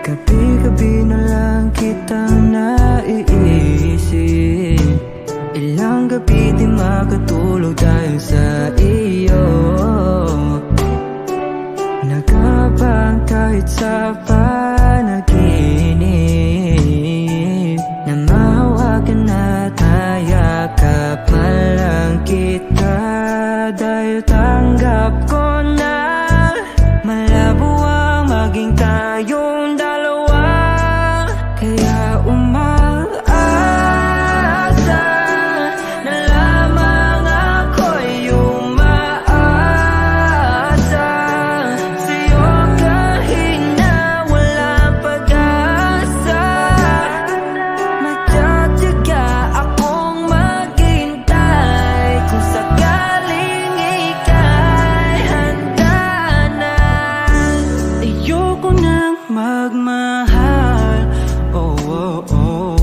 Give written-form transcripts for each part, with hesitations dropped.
Gabi-gabi na lang kitang naiisip. Ilang gabi di makatulog dahil sa iyo. Nagabang kahit sa panaginip, na mahawakan at hayakapan lang kita. Dahil tanggap ko na malabo ang maging tayong dalawa. Kaya umaasa na lamang ako'y umaasa sa'yo kahit na walang pag-asa. Magtsatsaga akong maghintay kung sakaling ika'y handa na. Ayoko nang magmahal, oh, oh, oh,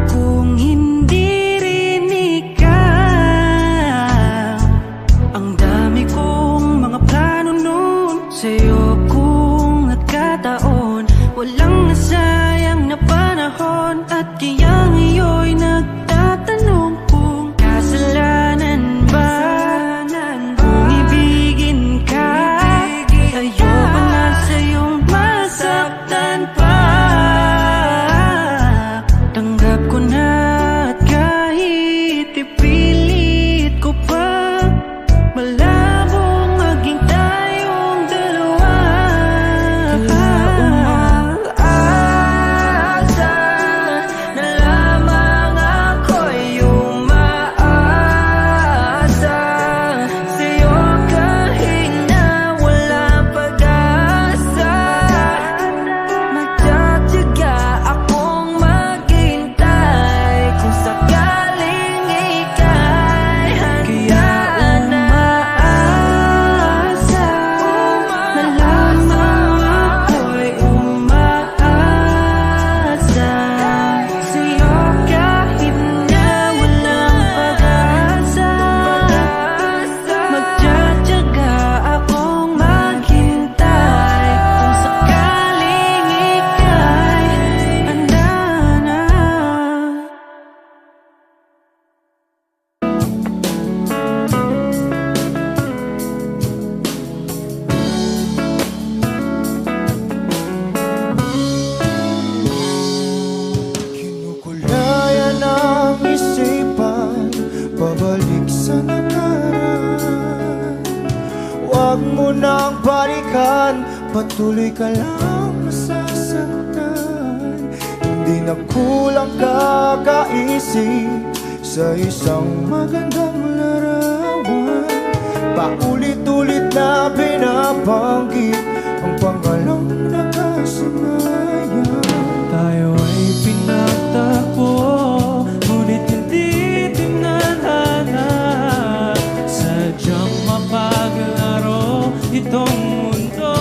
kung hindi rin ikaw. Ang dami kong mga plano nun sa'yo kung nagkataon. Walang nasayang na panahon. At kaya ngayon'y nagtatanong kung kasalanan ba kung ibigin ka. Ayoko na sa'yong masaktan pa. Tanggap ko na at kahit ipilit ko pa, malabong maging tayong dalawa. Umaasa na lamang ako'y umaasa sa'yo kahit na walang pag-asa. Magtsatsaga akong maghintay kung sakaling ika'y handa na. Umaasa na lamang ako'y umaasa sa'yo kahit na walang pag-asa. Magtsatsaga akong maghintay kung sakaling ika'y handa na. Kinukulayan ang isipan, pabalik sa nakaraan. Huwag mo nang balikan, patuloy ka lang masasaktan. Hindi na kulang kakaisip sa isang magandang larawan. Paulit-ulit na binabanggit ang pangalang nakasanayan. Tayo ay pinagtagpo, ngunit hindi tinadhana. Sadyang mapaglaro itong mundo.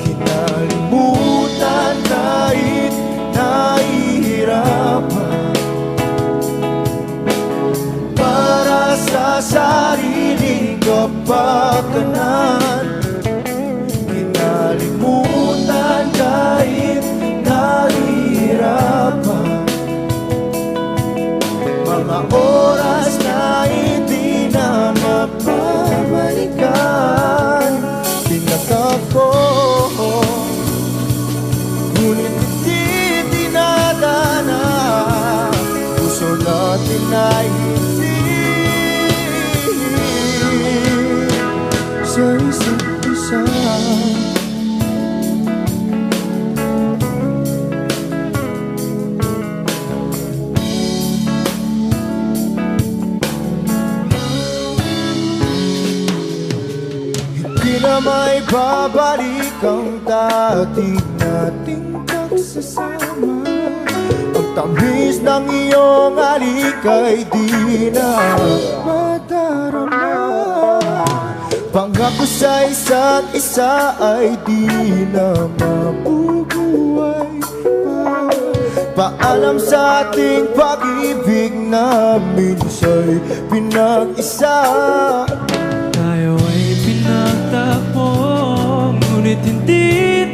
Kinalimutan kahit nahihirapan, para sa sariling kapakanan. Kinalimutan kahit nahihirapan, mga oras na hindi na mapabalikan. Tinatag ko, ngunit hindi tinadana. Puso natin ay hindi sa isa't isa. Hindi na may babalik ang dati nating pagsasama. Ang tamis ng iyong halik ay di na madarama. Pangako sa isa't isa ay di na mabubuhay pa. Paalam sa ating pag-ibig na minsa'y pinag-isa. Tayo ay pinagtagpo, ngunit hindi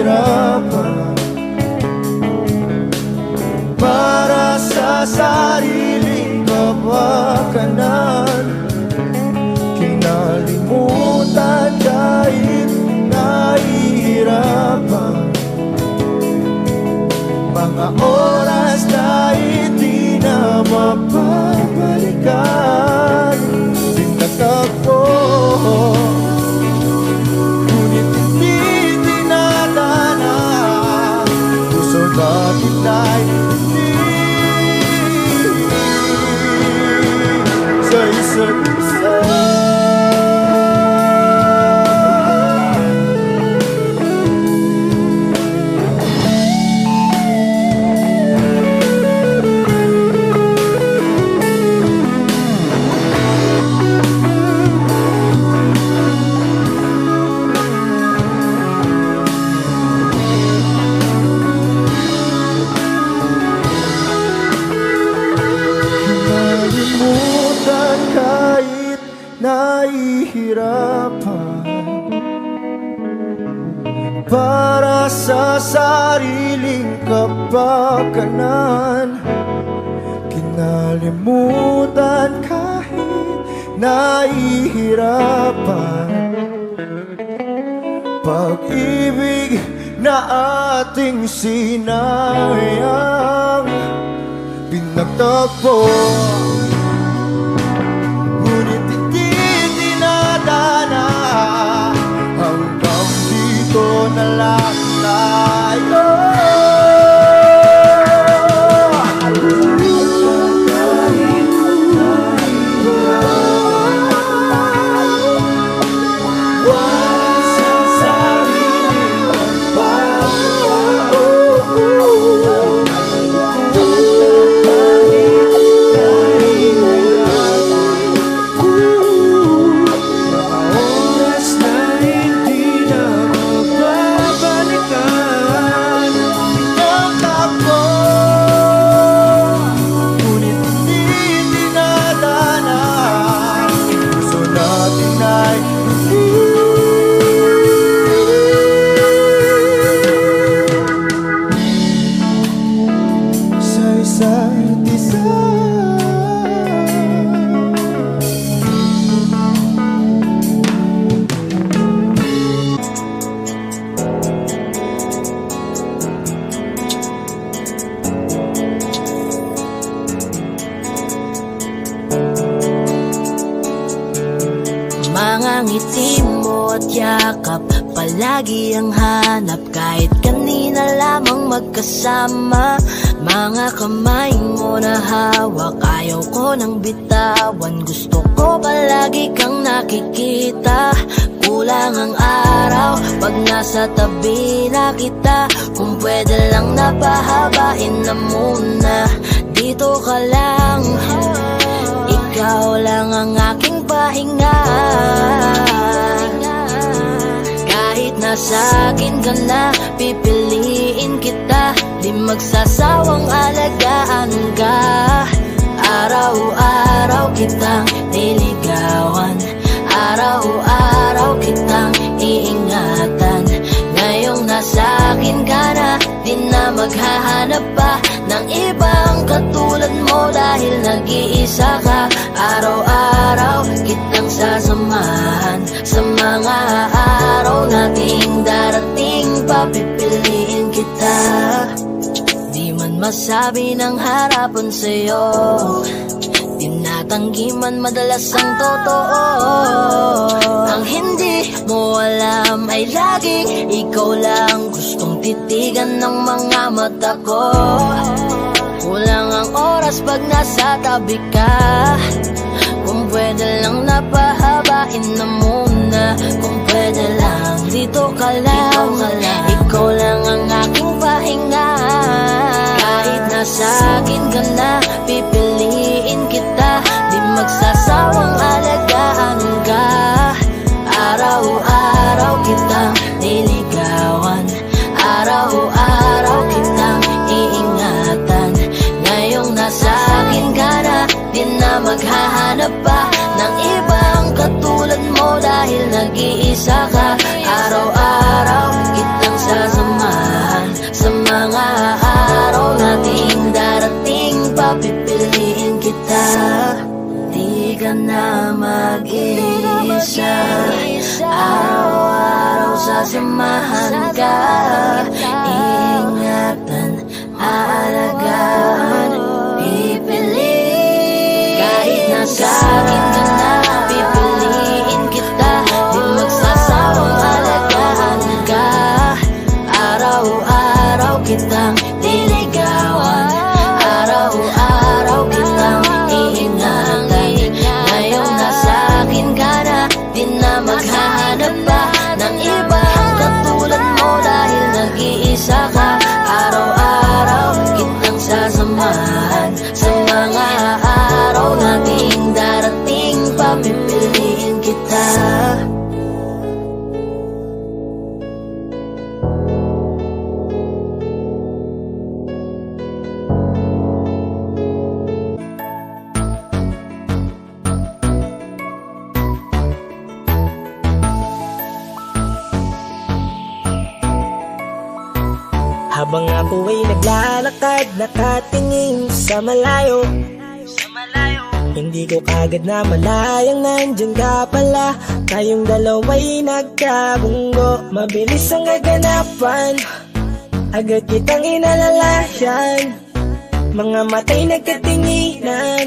nahihirapan para sa sariling kapakanan. Kinalimutan kahit nahihirapan, mga oras na hindi na mapabalikan. Tinatagpo, ngunit hindi dinadana. Puso natin ay hindi sa isa't isa. Nalimutan kahit nahihirapan para sa sariling kapakanan. Kinalimutan kahit nahihirapan, pag-ibig na ating sinayang. Pinagtagpo, ngunit hindi dinadana. Hanggang dito na lang tayo. Isa't isa. Mga ngiti mo at yakap, palagi ang hanap. Kahit kanina lamang magkasama, mga kamay mo na hawak, ayaw ko nang bitawan. Gusto ko palagi kang nakikita. Kulang ang araw pag nasa tabi na kita. Kung pwede lang napahabain na muna, dito ka lang. Ikaw lang ang aking pahinga. Kahit nasa akin ka na, pipiliin kita. Di magsasawang alagaan ka. Araw-araw kitang niligawan, araw-araw kitang iingatan. Ngayong nasa akin ka na, di na maghahanap pa ng ibang katulad mo. Dahil nag-iisa ka, araw-araw kitang sasamahan. Sa mga araw nating darating, papipiliin kita. Di man masabi ng harapan sa'yo, tinatanggi man madalas ang totoo. Ang hindi mo alam ay laging ikaw lang gustong titigan ng mga mata ko. Kulang ang oras pag nasa tabi ka. Kung pwede lang napahabain na muna. Kung pwede lang dito ka lang. Ikaw lang ang aking pahinga. Kahit nasa akin ka na, pipiliin kita. Di magsasawang alagaan ka. Araw-araw kitang niligawan, araw-araw kitang iingatan. Ngayong nasa akin ka na, di na maghahanap pa ng ibang katulad mo. Dahil nag-iisa ka, araw-araw kitang sasama. na mag-isa. Araw-araw sasamahan ka, ingatan, aalagaan, pipiliin. Kahit nasa akin ka na, pipiliin kita. Di magsasawang alagaan ka. Araw-araw kitang liligawan, araw-araw kitang iingatan. Ngayon nasa akin ka na, di na maghahanap pa ng ibang katulad mo dahil nag-iisa ka. Araw-araw kitang sasamahan sa mga araw nating darating, papipiliin kita. Habang ako ay naglalakad, nakatingin sa malayo, hindi ko kagad na malayang nandyan ka pala. Tayong dalawa'y nagkabunggo, mabilis ang kaganapan, agad kitang inalalayan. Mga matay nagkatinginan,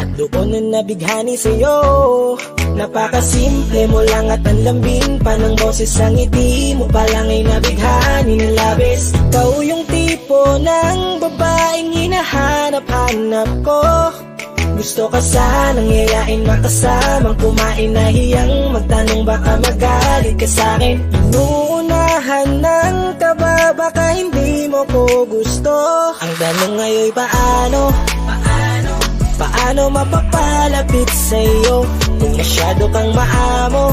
at doon na nabighani sa'yo. Napakasimple mo lang at ang lambing pa ng boses, ang ngiti mo pa lang ay nabighani ng labis. Ikaw yung tipo ng babaeng hinahanap-hanap ko. Gusto ka sanang yayain, makasamang kumain, nahiyang magtanong baka magalit ka sa'kin. Inuunahan ng kaba, baka hindi mo ko gusto. Ang tanong ngayon paano? Paano mapapalapit sa'yo kung masyado kang maamo?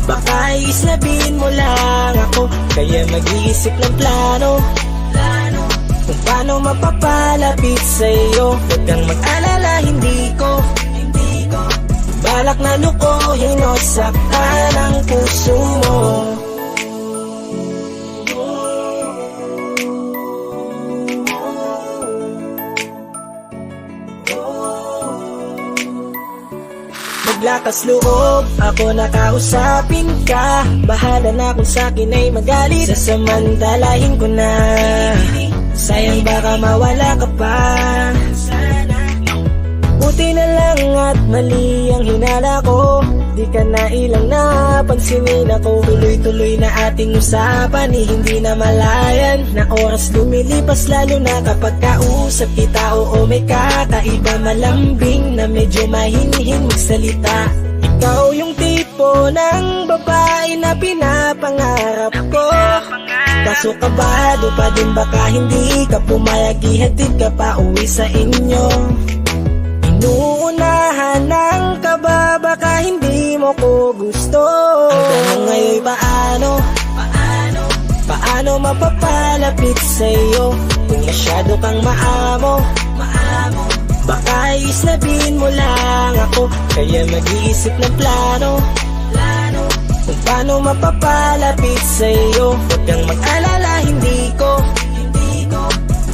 Baka islabin mo lang ako, kaya mag-iisip ng plano kung paano mapapalapit sa'yo. Huwag kang mag-alala, hindi ko balak na lukuhin o saktan ang puso mo. Maglakas loob, ako nakausapin ka. Bahala na kung sa'kin ay magalit, sasamantalahin ko na. Sayang baka mawala ka pa. Buti na lang at mali ang hinala ko, di ka na ilang napansinin ako. Tuloy-tuloy na ating usapan, hindi na malayan. Na oras lumilipas lalo na kapag kausap kita. Oo, may kakaiba, malambing na medyo mahinhin magsalita. Ikaw yung tipo ng babae na pinapangarap ko. Kaso kabado pa din, baka hindi ka pumayag, ihatid ka pa uwi sa inyo. Inuunahan ng kaba, baka hindi mo ko gusto. Ang tanong ngayon paano? Paano mapapalapit sa'yo kung masyado kang maamo? Baka islabin mo lang ako, kaya mag-iisip ng plano kung paano mapapalapit sa'yo. Huwag kang mag-alala, hindi ko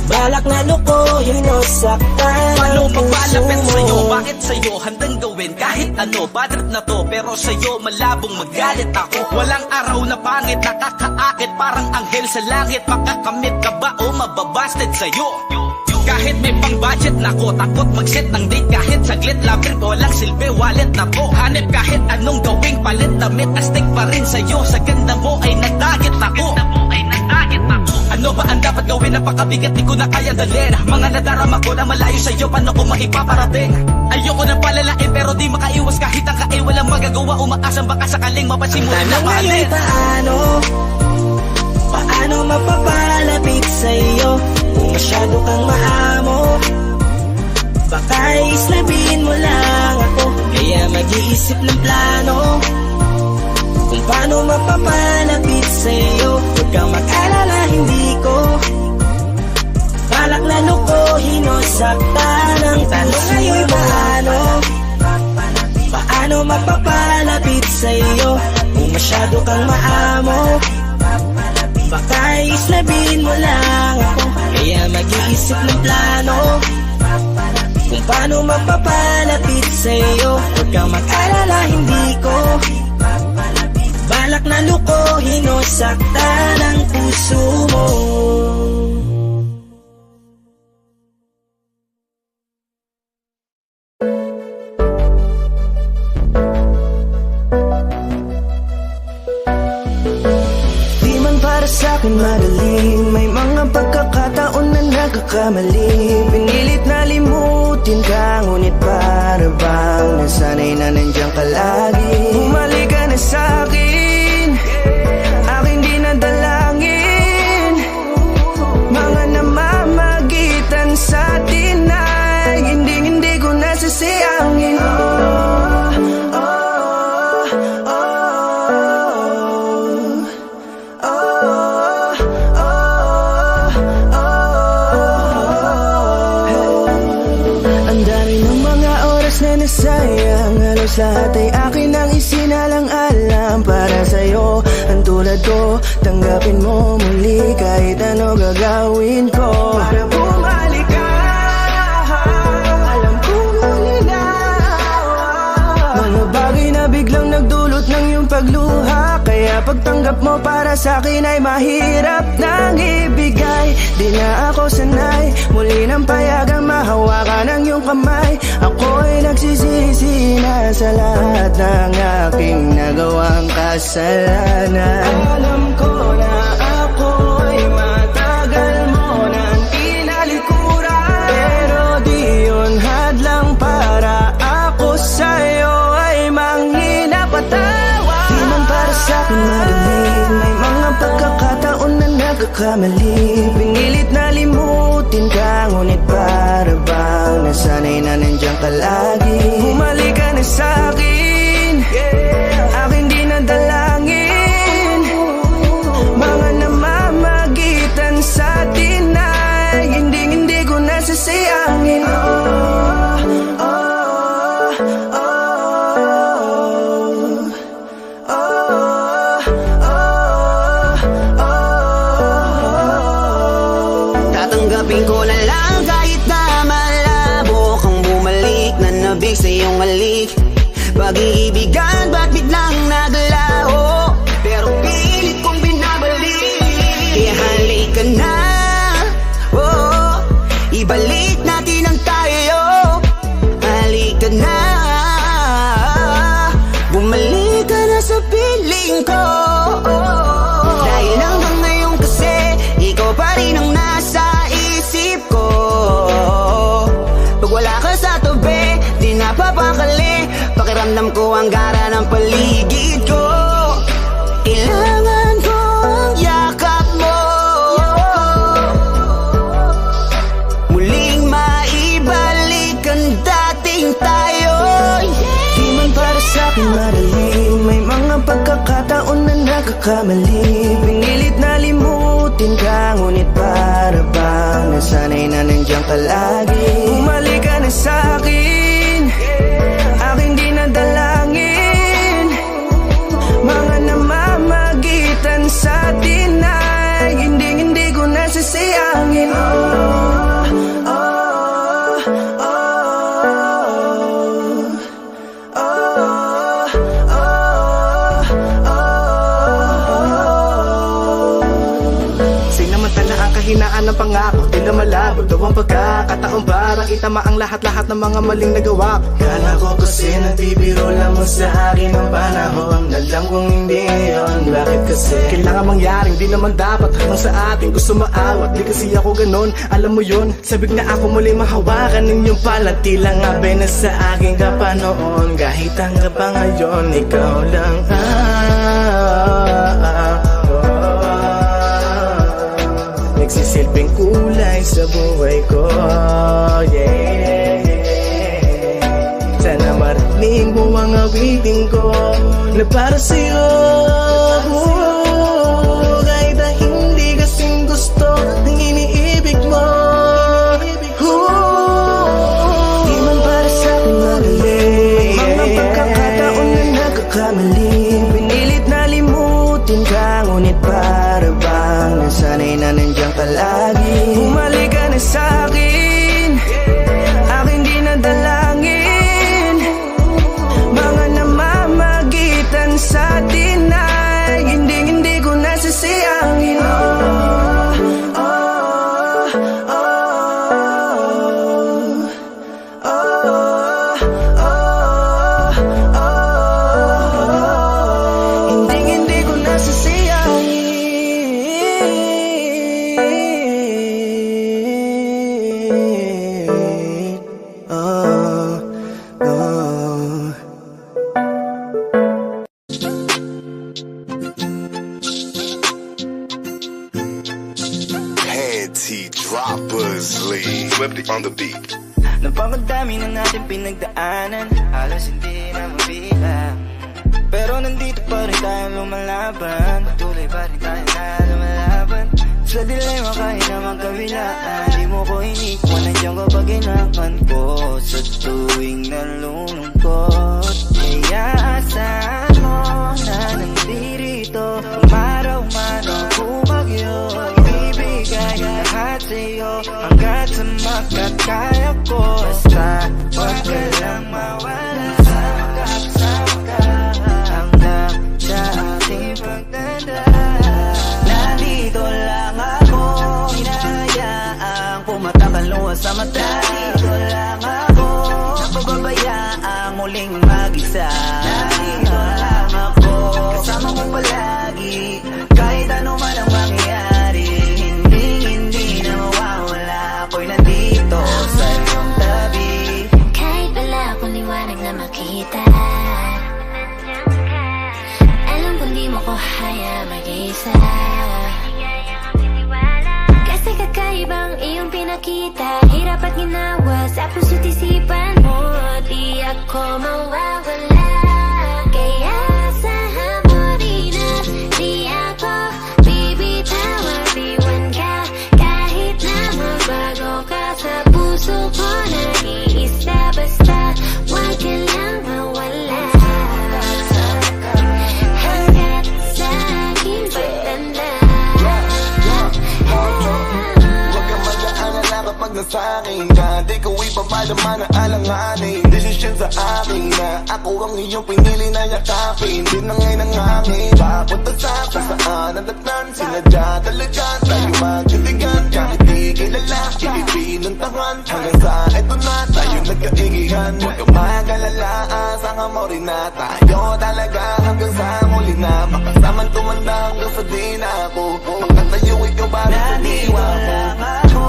balak na lukuhin o saktan ang puso Papalapit sa'yo, mo. bakit sa'yo handang gawin kahit ano? Bad trip na to, pero sa'yo malabong magalit ako. Walang araw na pangit, nakakaakit parang anghel sa langit. Makakamit ka ba o mababasted sa'yo? Kahit may pang budget na ko, takot mag-set ng date kahit saglit. Labir ko walang silbi, wallet na to. Hanip kahit anong gawing palit, damit astig pa rin sa'yo. Sa ganda mo ay nagtarget ako. Ano ba ang dapat gawin? Napakabigat, di ko na kaya dalhin. Mga nadarama ko na malayo sa'yo, paano ko maipaparating? Ayoko na palalain pero di makaiwas kahit ang kain. Walang magagawa, umaasang baka sakaling mapansin mo na Tanong mahalin. ngayon paano mapapalapit sa'yo kung masyado kang maamo? Baka islabin mo lang ako, kaya mag-iisip ng plano kung paano mapapalapit sa'yo. Huwag kang mag-alala, hindi ko balak na lukuhin o saktan ang tanong ngayon paano mapapalapit sa'yo kung masyado kang maamo? Baka islabin mo lang ako, kaya mag-iisip ng plano kung paano mapapalapit sa'yo. Huwag kang mag-alala, hindi ko balak na lukohin o saktan ang puso mo. Di man para sa'kin madali, may mga pagkakataon na nagkakamali. Pinilit na limutin ka, ngunit para bang nasanay na nandiyan ka lagi. Bumalik ka na sa'kin, aking di nadalangin. Mga namamagitan sa atin ay hindi ko nasasayangin. Sayang, halos lahat ay akin ang isinalang-alam para sa'yo. Ang tulad ko, tanggapin mo muli kahit ano gagawin ko para bumalik ka. Alam ko ngunit mga bagay na biglang nagdulot ng iyong pagluha, kaya pagtanggap mo para sa'kin ay mahirap nang ibigay. Di na ako sanay, muli nang payagang mahawakan ang iyong kamay. Ako'y nagsisisi na sa lahat ng aking nagawang kasalanan. Alam ko na ako'y matagal mo nang tinalikuran, pero di yun hadlang para ako sa'yo ay manginapatawa. Di man para sa'kin madali, may mga pagkakataon na nagkakamali. Pinilit na limutin ka, ngunit para bang nasanay na nandiyan ka lagi. Bumalik ka na sa'kin, aking di nadalangin. Mga namamagitan sa atin ay hindi ko nasasayangin. Tatanggapin ko na lang kahit na malabo kang bumalik na nabig sa iyong halik. Pag-iibigan ba't biglang naglaho, pero pilit kong binabalik. Kaya halika na, oh, ibalik natin ang tayo. Halika na, bumalik ka na sa piling ko. Dahil hanggang ngayon kasi ikaw pa rin ang nasa isip ko. Pag wala ka sa tabi, di napapakali. Pakiramdam ko ang gara ng paligid ko. Kailangan ko ang yakap mo, muling maibalik ang dating tayo. Di man para sa'kin madali, may mga pagkakataon na nagkakamali. Pinilit na limutin ka, ngunit para bang nasanay na nandiyan ka lagi. Bumalik ka na sa'kin, aking di nadalangin. Mga namamagitan sa atin ay hindi ko nasasayangin. Sinamantala ang kahinaan ng pangako, di na malabo daw ang pagkakataon para itama ang lahat-lahat ng mga maling nagawa. Kala ko kasi nabibiro lang mo sa akin ang panahon, alam kong hindi yun. Bakit kasi kailangan mangyaring di naman dapat hanggang sa atin gusto maawat. Di kasi ako ganon, alam mo yun. Sabik na ako muli mahawakan ninyong palat. Tila nga na sa aking kapanoon, kahit hanggang pa ngayon ikaw lang nagsisilbing kulay sa buhay ko, yeah. Sana marinig mo ang awitin ko na para sa'yo, kahit na hindi kasing gusto ng iniibig mo. Di man para sa'kin madali, mga pagkakataon na nagkakamali. Pinilit na limutin ka, ngunit para bang nasanay na nandiyan ka lagi. Bumalik ka na sa'kin, aking di nadalangin. Pinky Droppers Lee. Swifty on the beat. Napakadami na natin pinagdaanan, halos hindi na mabilang. Pero nandito pa rin tayo lumalaban, patuloy pa rin tayo na lumalaban. Sa dilema kahit naman kabilaan, di mo ko inikwan, nandiyan kapag kailangan ko. Sa tuwing nalulungkot, kaya asahan mo na nandirito. Umaraw man o bumagyo, ibibigay lahat sa'yo hanggat sa makakaya ko. Basta wag ka lang mawala, sama ka hanggang sa ating pagdadaan. Nandito lang ako, hinahayaang pumatak ang luha sa mata. Nandito lang ako, napababayaang muling mag-isa. Nandito lang ako, kasama mo palagi, kahit ano man ang mangyayari. Hindi na mawawala, ako'y nandito sa iyong tabi. Kahit wala akong liwanag na makita, alam kong di mo ko haya mag-isa. Kasi kakaibang iyong pinakita, hirap at ginawa sa puso't isipan mo. Di ako mawawala, kaya asahan mo rin na di ako bibitaw at iwan ka. Kahit na magbago ka sa puso ko, nag-iisa. Basta wag ka lang mawala hanggat sa aking pagtanda. Huwag kang mag-aalala kapag nasa akin ka, di ko ipapalaman ang alanganin. Desisyon sa akin na ako ang iyong pinili na yakapin. Di na ngayon ang hangin, papunta sa kung saan ang datnan. Sinadya talaga tayo magtitigan, kahit di kilala, ipinuntahan. Hanggang sa eto na tayo nagkaigihan. Huwag kang mag-alala, asahan mo rin na tayo talaga hanggang sa muli na makasamang tumanda hanggang sa di na ako makatayo ikaw para sa diwa ko. Lang ako,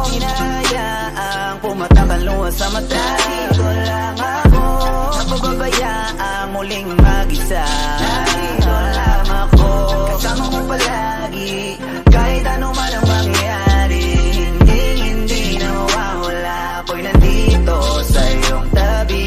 hinahayaang pumatak ang luha sa mata. Nandito lang ako, napababayaang muling mag-isa. Nandito lang ako, kasama mo palagi, kahit ano man ang mangyayari. Hindi na mawawala, ako'y nandito sa iyong tabi.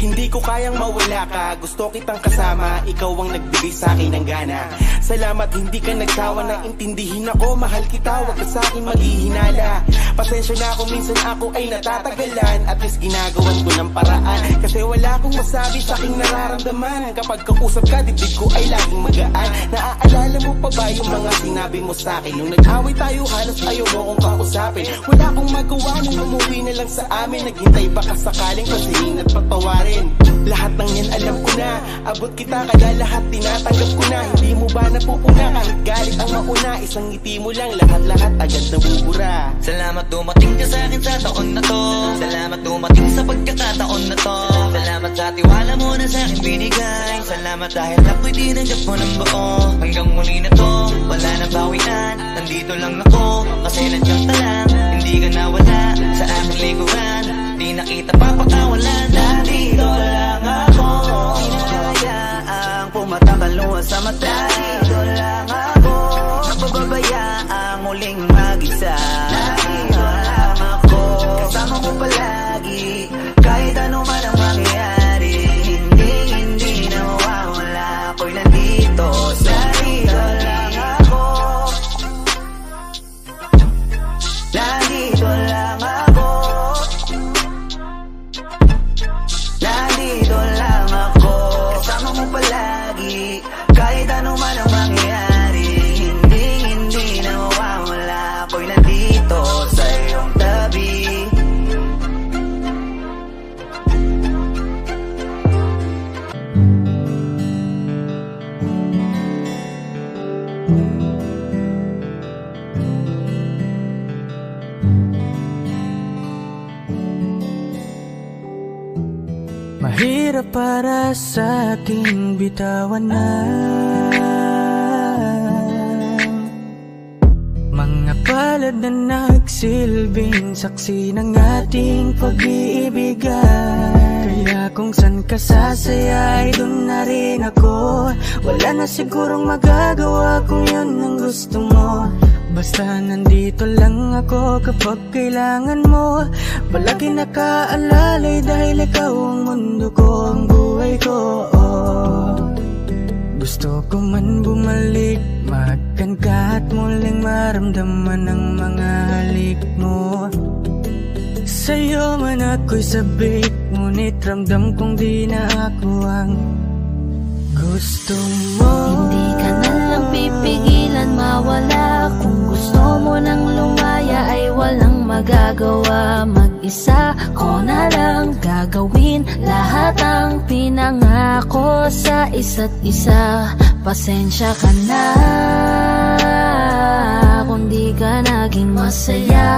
Hindi ko kayang mawala ka, gusto kitang kasama, ikaw ang nagbigay sa akin ng gana. Salamat hindi ka nagsawa na intindihin ako, mahal kita, wag ka sa akin maghihinala. Pasensya na kung minsan ako ay natatagalan, at least ginagawan ko ng paraan. Kasi wala akong masabi sa aking nararamdaman, kapag kausap ka, dibdib ko ay laging magaan. Naaalala mo pa ba yung mga sinabi mo sa akin? Nung nag-away tayo, halos ayaw mo kong kausapin. Wala akong magawa nung umuwi na lang sa amin, naghintay baka sakaling pasihin at patawarin. Lahat ng yan alam ko na, abot kita kaya lahat tinatanggap ko na. Hindi mo ba napupuna kahit galit ang mauna? Isang ngiti mo lang, lahat-lahat agad nabubura. Salamat dumating ka sa akin sa taon na to. Salamat dumating sa pagkakataon na to. Salamat sa tiwala mo na sa akin binigay. Salamat dahil ako'y tinanggap mo ng buo. Hanggang muli na to, wala na bawian. Nandito lang ako, kasi nandiyan ka lang. Hindi ka nawala sa aking likuran. Di nakita papakawalan. Nandito lang ako, hinahayaang pumatak ang luha sa mata. Nandito lang ako, napababayaang muling mag-isa. Nandito lang ako, kasama mo palagi, kahit ano man ang mangyayari. Hindi na mawawala, ako'y nandito sa iyo lang ako. Nandito lang ako, nandito lang ako, kasama mo palagi, kahit ano man ang mangyayari. Hindi na mawawala, ako'y nandito sa iyong tabi. Mahirap para sa aking bitawan na mga palad na nagsilbing saksi ng ating pag-iibigan. Kaya kung san ka sasaya ay dun na rin ako. Wala na sigurong magagawa kung yun ang gusto mo. Basta nandito lang ako kapag kailangan mo. Palagi nakaalalay dahil ikaw ang mundo ko, ang buhay ko. Gusto ko man bumalik, mahagkan ka at muling maramdaman ang mga halik mo. Sa'yo man ako'y sabik, ngunit ramdam kong di na ako ang gusto mo. Hindi ka na lang pipigilan mawala. Kung gusto mo nang lumaya ay walang magagawa. Mag-isa ko na lang gagawin lahat ang pinangako sa isa't isa. Pasensya ka na kung di ka naging masaya.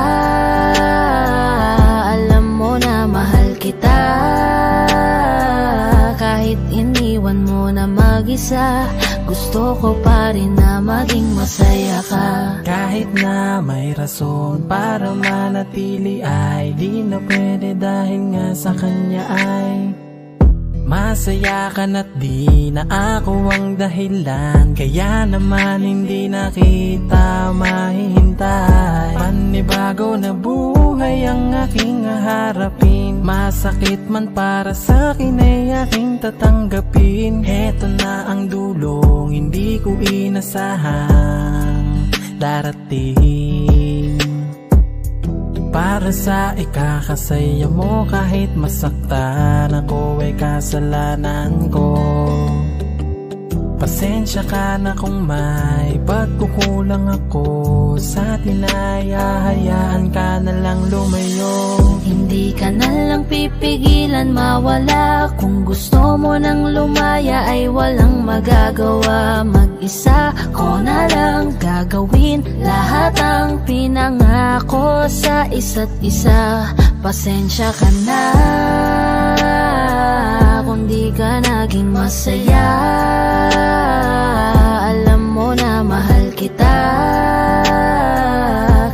Alam mo na mahal kita, kahit iniwan mo na mag-isa. Gusto ko pa rin na maging masaya ka. Kahit na may rason para manatili ay di na pwede dahil nga sa kanya ay masaya ka na't di na ako ang dahilan. Kaya naman hindi na kita mahihintay. Panibago na buhay ang aking haharapin. Masakit man para sa'kin ay aking tatanggapin. Heto na ang dulong hindi ko inasahang darating. Para sa ikakasaya mo kahit masaktan ako ay kasalanan ko. Pasensya ka na kung may pagkukulang ako sa tinaya. Hayaan ka na lang lumayo. Hindi ka na lang pipigilan mawala. Kung gusto mo nang lumaya ay walang magagawa. Mag-isa ko na lang gagawin lahat ang pinangako sa isa't isa. Pasensya ka na kung di ka naging masaya. Alam mo na mahal kita,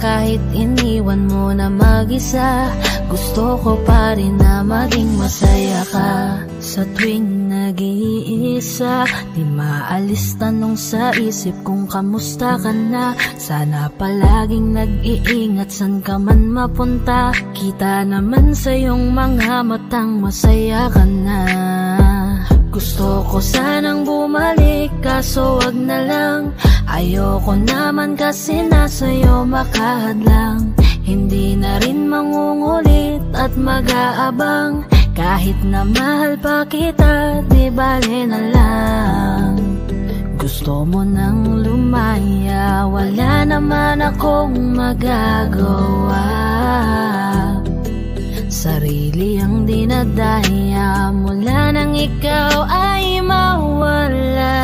kahit iniwan mo na mag-isa. Gusto ko pa rin na maging masaya ka. Sa tuwing nag-iisa, di maalis tanong sa isip kung kamusta ka na. Sana palaging nag-iingat san ka man mapunta. Kita naman sa iyong mga matang masaya ka na. Gusto ko sanang bumalik kaso wag na lang. Ayoko naman kasi nasa'yo makahadlang. Hindi na rin mangungulit at mag-aabang. Kahit na mahal pa kita, di bale na lang. Gusto mo nang lumaya, wala naman akong magagawa. Sarili ang dinadaya mula nang ikaw ay mawala.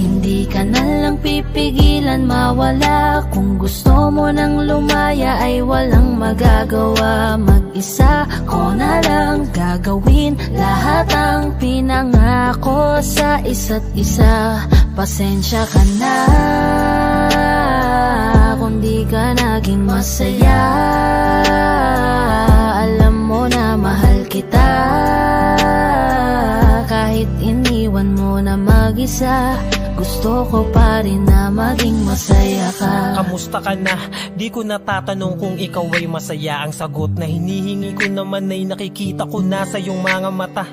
Hindi ka na lang pipigilan mawala. Kung gusto mo nang lumaya ay walang magagawa. Mag-isa ko na lang gagawin lahat ang pinangako sa isa't isa. Pasensya ka na kung di ka naging masaya. Alam mo na mahal kita, kahit iniwan mo na mag-isa. Gusto ko pa rin na maging masaya ka. Kamusta ka na? Di ko natatanong kung ikaw ay masaya. Ang sagot na hinihingi ko naman ay nakikita ko na sa iyong mga mata.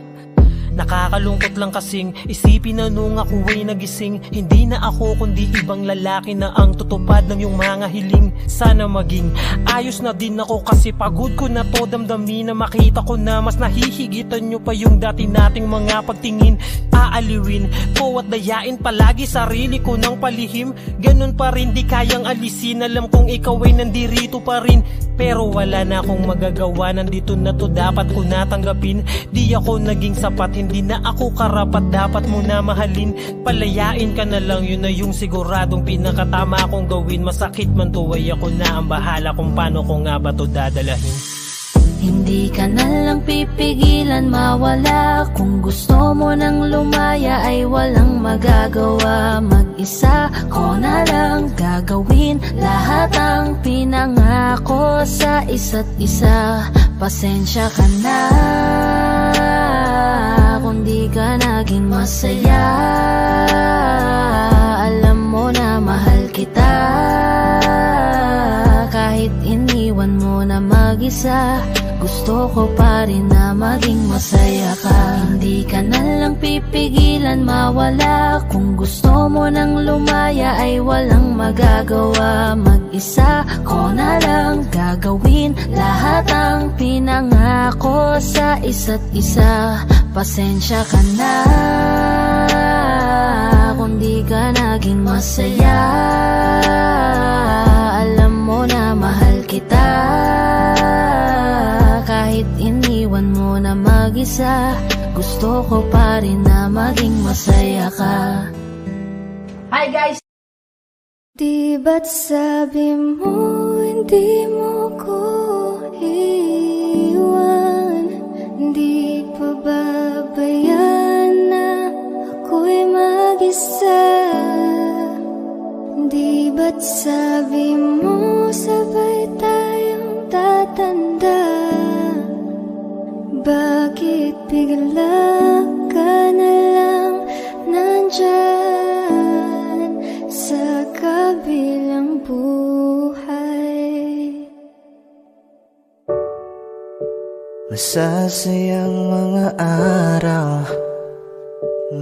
Nakakalungkot lang kasing isipin na nung ako ay nagising, hindi na ako kundi ibang lalaki na ang tutupad ng iyong mga hiling. Sana maging ayos na din ako kasi pagod ko na to damdamin na makita ko na mas nahihigitan nyo pa yung dati nating mga pagtingin. Aaliwin ko at dayain palagi sarili ko ng palihim. Ganun pa rin di kayang alisin. Alam kong ikaw ay nandirito pa rin, pero wala na akong magagawa. Nandito na to, dapat ko natanggapin. Di ako naging sapat, hindi na ako karapat. Dapat mo na mahalin, palayain ka na lang. Yun na yung siguradong pinakatama akong gawin. Masakit man to ay ako na ang bahala kung paano ko nga ba to dadalahin. Hindi ka na lang pipigilan mawala. Kung gusto mo nang lumaya ay walang magagawa. Mag-isa ko na lang gagawin lahat ang pinangako sa isa't isa. Pasensya ka na kung di ka naging masaya. Alam mo na mahal kita, mag-isa. Gusto ko pa rin na maging masaya ka. Hindi ka na lang pipigilan mawala. Kung gusto mo nang lumaya ay walang magagawa. Mag-isa ko na lang gagawin lahat ang pinangako sa isa't isa. Pasensya ka na kung di ka naging masaya. Alam mo na mahal kita. Kahit iniwan mo na mag-isa, gusto ko pa rin na maging masaya ka. Hi guys! Di ba't sabi mo hindi mo ko iwan? Di pa babayaan na ako'y mag-isa? Di ba't sabi mo sabay tayong tatanda? Bakit bigla ka na lang nandyan sa kabilang buhay? Masasayang mga araw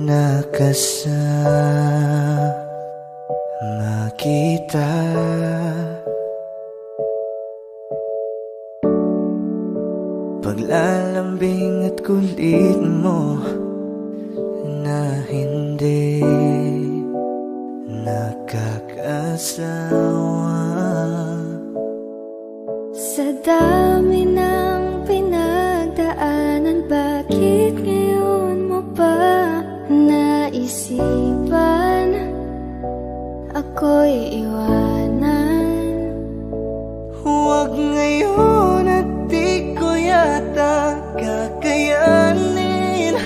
na kasama kita. Paglalambing at kulit mo na hindi nakakasawa. Sa dami ng pinagdaanan, bakit ngayon mo pa naisipan ako'y iwanan? Huwag ngayon at di ko yata kakayanin.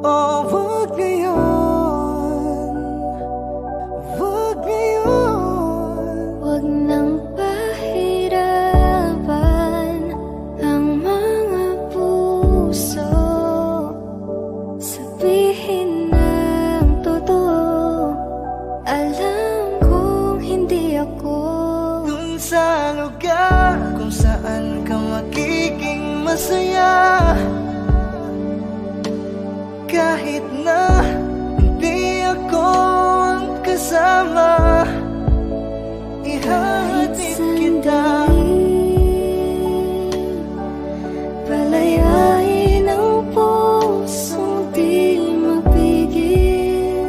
Oh, huwag ngayon, huwag ngayon. Huwag nang pahirapan ang mga puso. Sabihin ng totoo, alam kong hindi ako Dun sa lugar kung saan ka magiging masaya. Kahit na hindi ako ang kasama, ihahatid kita. Palayain ang pusong di mapigil.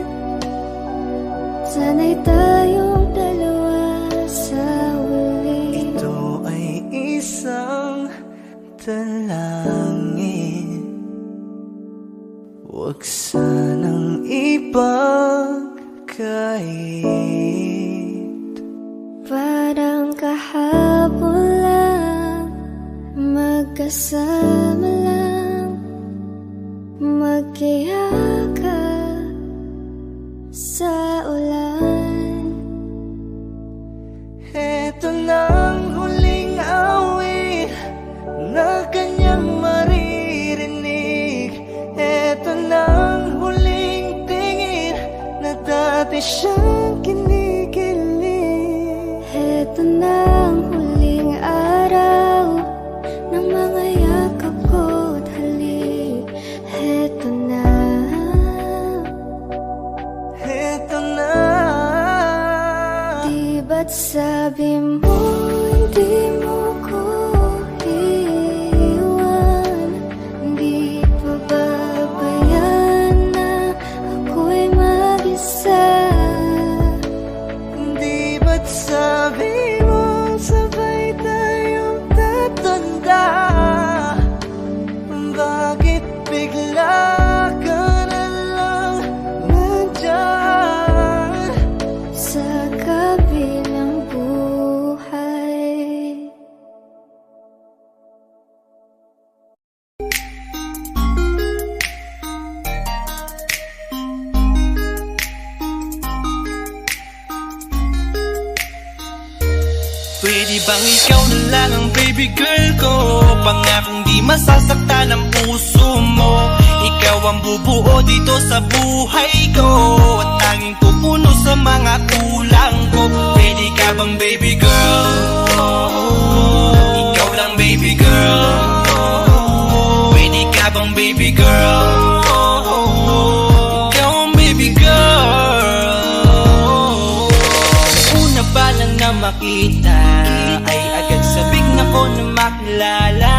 Sana'y tayong dalawa sa huli. Ito ay isang dalangin, huwag sanang ipagkait. Parang kahapon lang, magkasama lang, magkiyakap sa ulan. Eto nang huling awit na kanyang maririnig. Eto nang huling tingin na dati siyang kinikilig. Eto na ang huling araw ng mga yakap ko't halik. Eto na. Eto na. Di ba't sabi mo hindi mo ko iwan? Di pa babayaan na ako'y mag-isa? Di ba't sabi mo sabay tayong tatanda? Bakit bigla ka na lang nandyan Sa kabilang buhay? Pwede bang ikaw na lang ang baby girl ko? Pangakong di masasaktan ang puso mo. Ikaw ang bubuo dito sa buhay ko, at tanging pupuno sa mga kulang ko. Pwede ka bang baby girl? Ikaw lang na makita ay agad sabik na ko na makilala.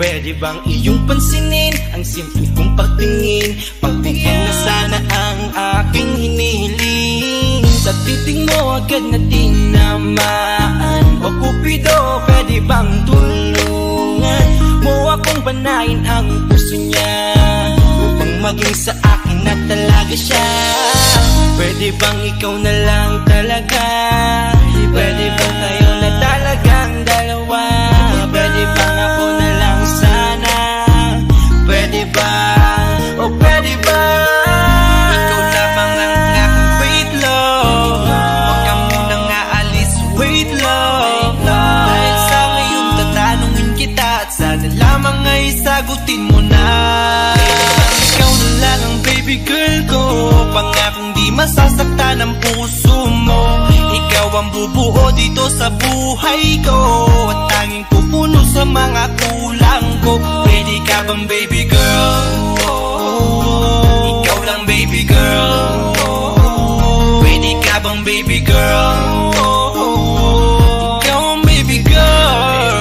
Pwede bang iyong pansinin ang simple kong pagtingin? Pagbigyan na sana ang aking hinihiling. Sa titig mo agad na tinamaan. O Cupido, pwede bang tulungan mo akong banayin ang puso niya, upang maging sa akin na talaga siya? Pwede bang ikaw na lang talaga? Pwede bang tayo na talagang dalawa? Pwede bang ako na lang sana? Pwede ba? O pwede ba? Ikaw lamang ang aking wait love. Huwag ka munang aalis, wait love. Dahil sa ngayon tatanungin kita, at sana lamang ay sagutin mo na. Ikaw na lang ang baby girl ko, pangakong di masasaktan ang puso mo. Ikaw ang bubuo dito sa buhay ko, at tanging pupuno sa mga kulang ko. Pwede ka bang baby girl? Ikaw lang baby girl. Pwede ka bang baby girl? Ikaw ang baby girl.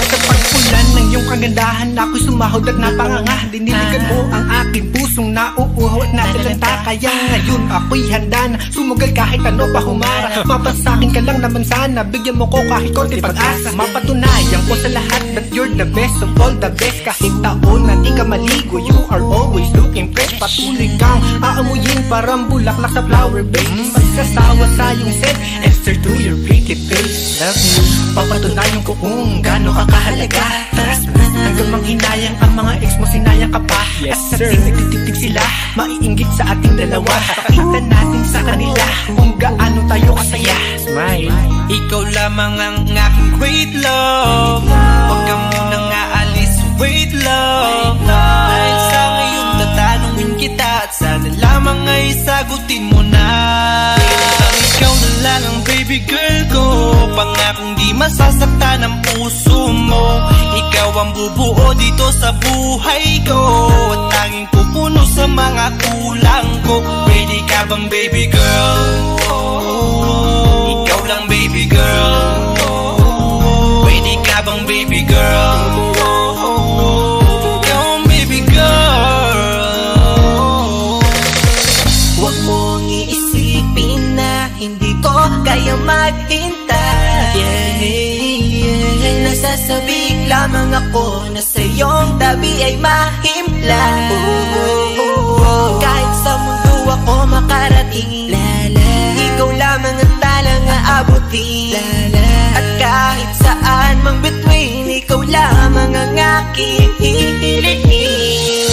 Sa pagpulan ng iyong kagandahan, ako'y sumahod at napanganga. Diniligan mo ang aking pusong nauuhaw at natalanta. Kaya ngayon ako'y handa na sumugal kahit ano pa humara. Mapasakin ka lang naman sana, bigyan mo ko kahit konti pag-asa. Mapatunayan ko sa lahat that you're the best of all the best. Kahit taon na di ka maligo, you are always looking fresh. Patuloy kang aamuyin parang bulaklak sa flower base. Pagsasawa sa iyong scent, Esther to your pretty face. Love you, papatunayan ko kung gaano ka kahalaga. Trust me, hanggang manghinayang ang mga ex mo, sinayang ka pa. Yes sir, at nagtitig sila, maiinggit sa ating dalawa. Pakita natin sa kanila kung gaano tayo kasaya. Smile. Ikaw lamang ang aking great love. Huwag ka munang aalis, wait love. Dahil sa ngayon tatanungin kita, at sana lamang ay sagutin mo na. Ikaw na lang ang baby girl ko, pangakong di masasaktan ang puso mo. Ikaw ang bubuo dito sa buhay ko, at tanging pupuno sa mga kulang ko. Pwede ka bang baby girl? Ikaw lang baby girl. Pwede ka bang baby girl? Ikaw ang baby girl. Huwag mong iisipin na hindi ko kaya maghintay. Nasasabik lamang ako na sa iyong tabi ay mahimlay. Kahit sa mundo ako makarating, ikaw lamang ang talang aabutin. At kahit saan mang between, ikaw lamang ang aking hihilihin.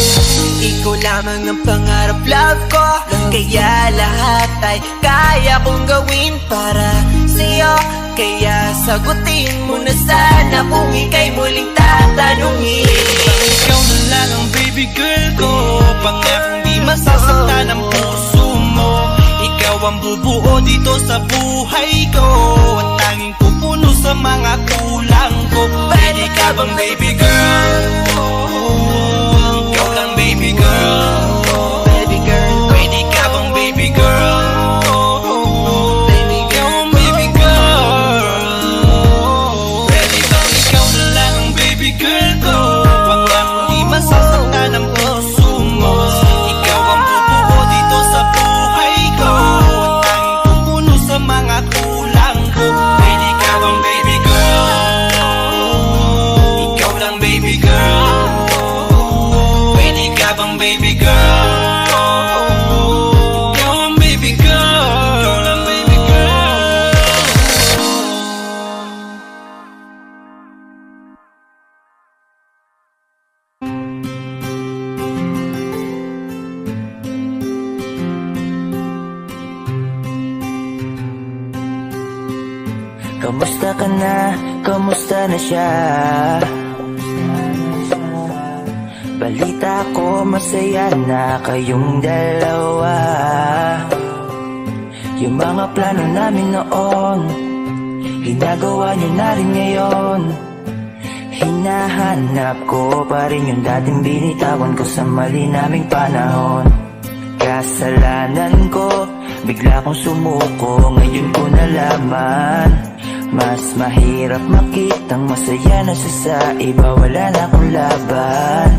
Ikaw lamang ang pangarap love ko, kaya lahat ay kaya kong gawin para sa'yo. Kaya sagutin mo na sana kung ika'y muling tatanungin. Ikaw na lang ang baby girl ko, pangakong di masasaktan ang puso mo. Ikaw ang bubuo dito sa buhay ko, at tanging pupuno sa mga kulang ko. Pwede ka bang baby girl? Ikaw lang baby girl. Baby girl, Pwede ka bang baby girl? Ikaw ang baby girl. Pwede bang ikaw na lang ang baby girl ko, pangakong di masasaktan ang puso mo. Ikaw ang bubuo dito sa buhay ko, at tanging pupuno sa mga kulang ko. Pwede ka bang baby girl? Ikaw lang baby girl. Pwede ka bang baby girl? Ikaw ang baby girl. Ikaw lang baby girl. Kamusta ka na? Kamusta na siya? Balita ko masaya na kayong dalawa. Yung mga plano namin noon, ginagawa niyo na rin ngayon. Hinahanap ko pa rin yung dating binitawan ko sa mali naming panahon. Kasalanan ko, bigla kong sumuko, ngayon ko na nalaman mas mahirap makitang masaya na siya sa iba. Wala na akong laban,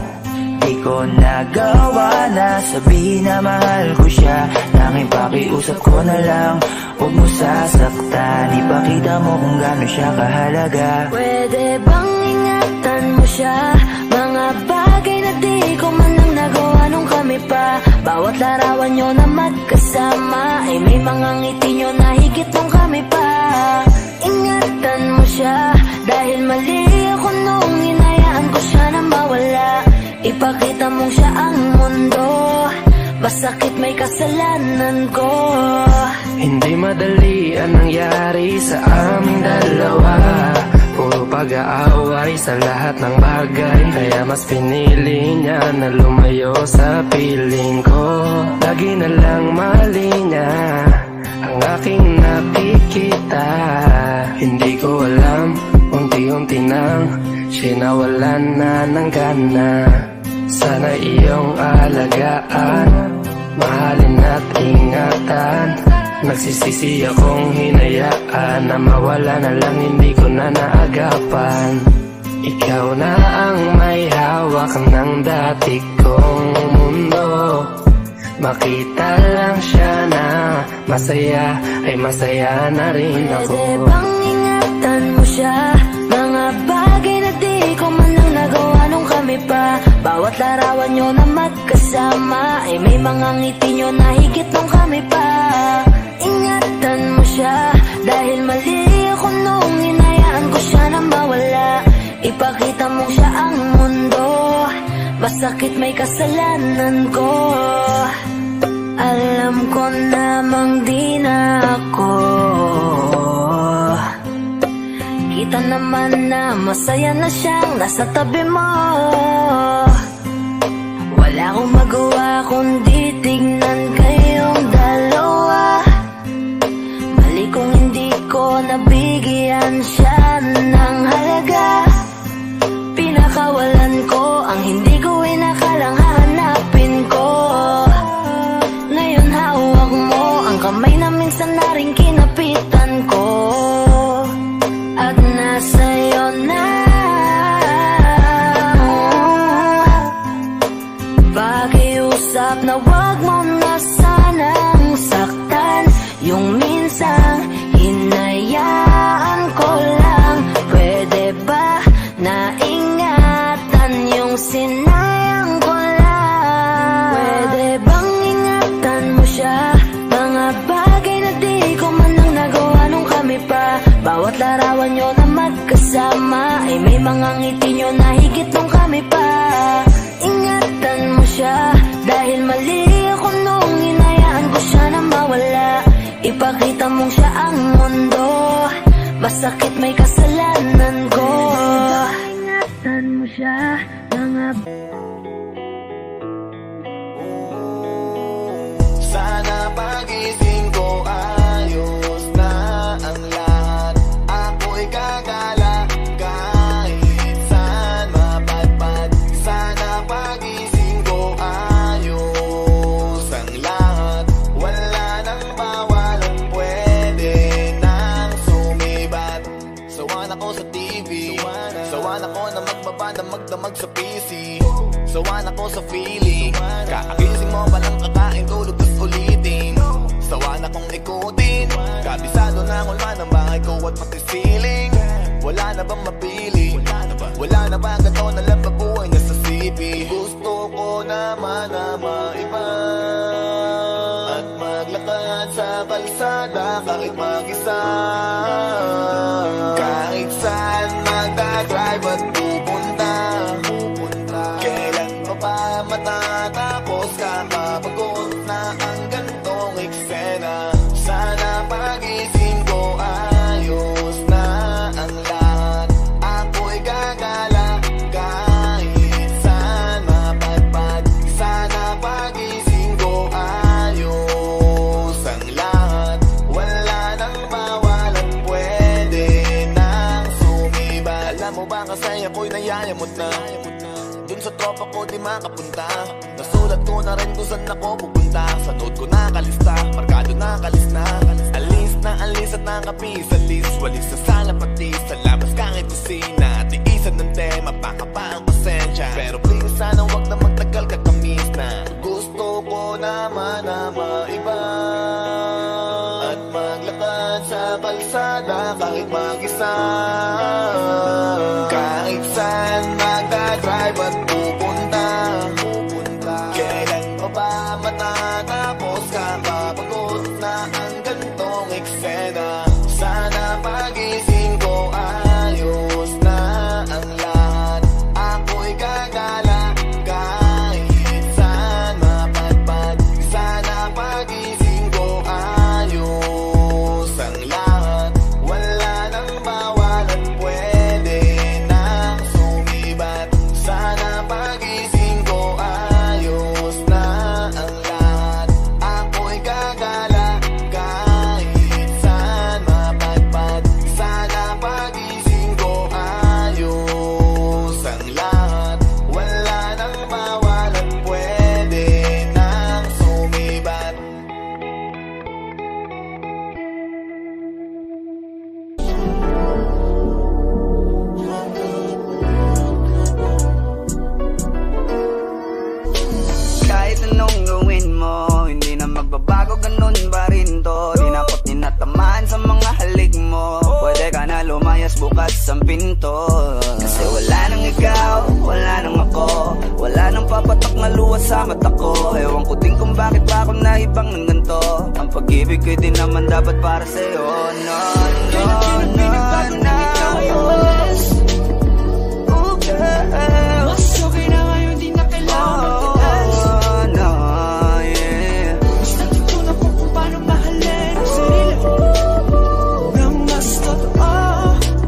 di ko nagawa na sabihin na mahal ko siya. Tanging pakiusap ko na lang, huwag mo sasaktan. Ipakita mo kung gaano siya kahalaga. Pwede bang ingatan mo siya? Mga bagay na di ko man lang nagawa nung kami pa. Bawat larawan nyo na magkasama ay may mga ngiti nyo na higit nung kami pa. Ingatan mo siya dahil mali ako nung hinayaan ko siya na mawala. Ipakita mong siya ang mundo, masakit may kasalanan ko. Hindi madali ang nangyari sa aming dalawa. Puro pag-aaway sa lahat ng bagay, kaya mas pinili niya na lumayo sa piling ko. Lagi na lang mali niya ang aking nakikita. Hindi ko alam, unti-unti nang sinawalan na ng gana. Sana iyong alagaan, mahalin at ingatan. Nagsisisi akong hinayaan na mawala na lang, hindi ko na naagapan. Ikaw na ang may hawak ng dati kong mundo. Makita lang siya na masaya, ay masaya na rin ako. Pwede bang ingatan mo siya? Mga bagay na di ko man lang nagawa nung kami pa. Bawat larawan nyo na magkasama ay may mga ngiti nyo na higit nung kami pa. Ingatan mo siya dahil mali ako nung hinayaan ko siya na mawala. Ipakita mo siya ang mundo, masakit may kasalanan ko. Alam ko namang di na ako. Kita naman na masaya na siyang nasa tabi mo. Wala akong magawa kundi tignan kayong dalawa. Mali kung hindi ko nabigyan siya ng halaga. Pinakawalan ko ang hindi ko inakalang hahanapin ko. Ngayon hawak mo ang kamay na minsan na rin kinapitan ko. At nasa'yo na pakiusap na wag mo na sanang saktan. Yung minsan hinayaan ko lang. Pwede ba na ingatan yung sinayang ko lang? Pwede bang ingatan mo siya? Mga bagay na di ko man lang nagawa nung kami pa. Bawat larawan nyo na magkasama ay may mga ngiti nyo na higit nung kami pa. Ingatan mo siya dahil mali ako nung hinayaan ko siya na mawala. Ipakita mong siya ang mundo, masakit may kasalanan ko. Ingatan mo siya, mga Sana pagising ko ayos na ang lahat. Ako'y gagala kahit saan mapadpad. Sana pagising ko ayos ang lahat. Wala nang bawalan, pwede nang sumibat. Sawan ako sa TV, sawan ako na magdamag sa PC. Sawan ako sa feeling, kakagising mo palang kakain, tulog tas ulitin. Sawan akong ikutin, kabisado na ang ulma ng bahay ko at pati ceiling. Wala na bang mapili? Wala na ba gato na lang babuhay na sa CP? Gusto ko naman na maiba at maglakad sa kalsada kahit mag-isa. Kahit saan magdadrive at pupunta. Kailan pa ba matatapos? Kakapagod na ang gantong eksena. Sana pagising ko ayos na ang lahat. Ako'y gagala kahit saan mapadpad. Sana pagising ko ayos ang lahat. Wala nang bawalan, pwede nang sumiba. Alam mo ba kasi ako'y nayayamot na. Dun sa tropa ko di makapunta. Nasulat ko na rin kung saan ako pupunta. Sa note ko nakalista, markado nakalis na. Alis na alis at kapi sa list, walis sa sala pati sa labas kahit kusina. Tiisan ng tema, baka pa ang pasensya, pero please sana wag na magtagal kakamis na. Gusto ko naman na maiba at maglakad sa kalsada kahit mag-isa. Kahit saan magdadrive at pupunta, kailan pa ba matatapos? Kakapagod na ang gantong eksena. Sana pagising ko ayos na ang lahat. Ako'y gagala kahit saan mapadpad. Sana pagising ko ayos ang lahat. Wala nang bawal at pwede nang sumibat. Sana pagising ko ayos na ang lahat. Ako'y gagala kahit saan mapadpad. Sana pagising ko ayos ang lahat. Wala nang bawal at pwede nang sumibat. Kahit anong gawin mo, hindi na magbabago, ganun pa rin to. Di na ako't tinatamaan sa mga halik mo. Pwede ka na lumayas, bukas ang pinto. Kasi wala nang ikaw, wala nang ako, wala nang papatak na luwas sa mata ko. Ewan ko din kung bakit pa ako naibang ng ganito. Ang pag-ibig ko'y di naman dapat para sa'yo. No, no, no, no. Oh, girl. Mas okay na ngayon, di na kailangan magtaas. Oh, no, yeah. Basta tutunan ko kung paano mahalin ang sarili nang mas totoo.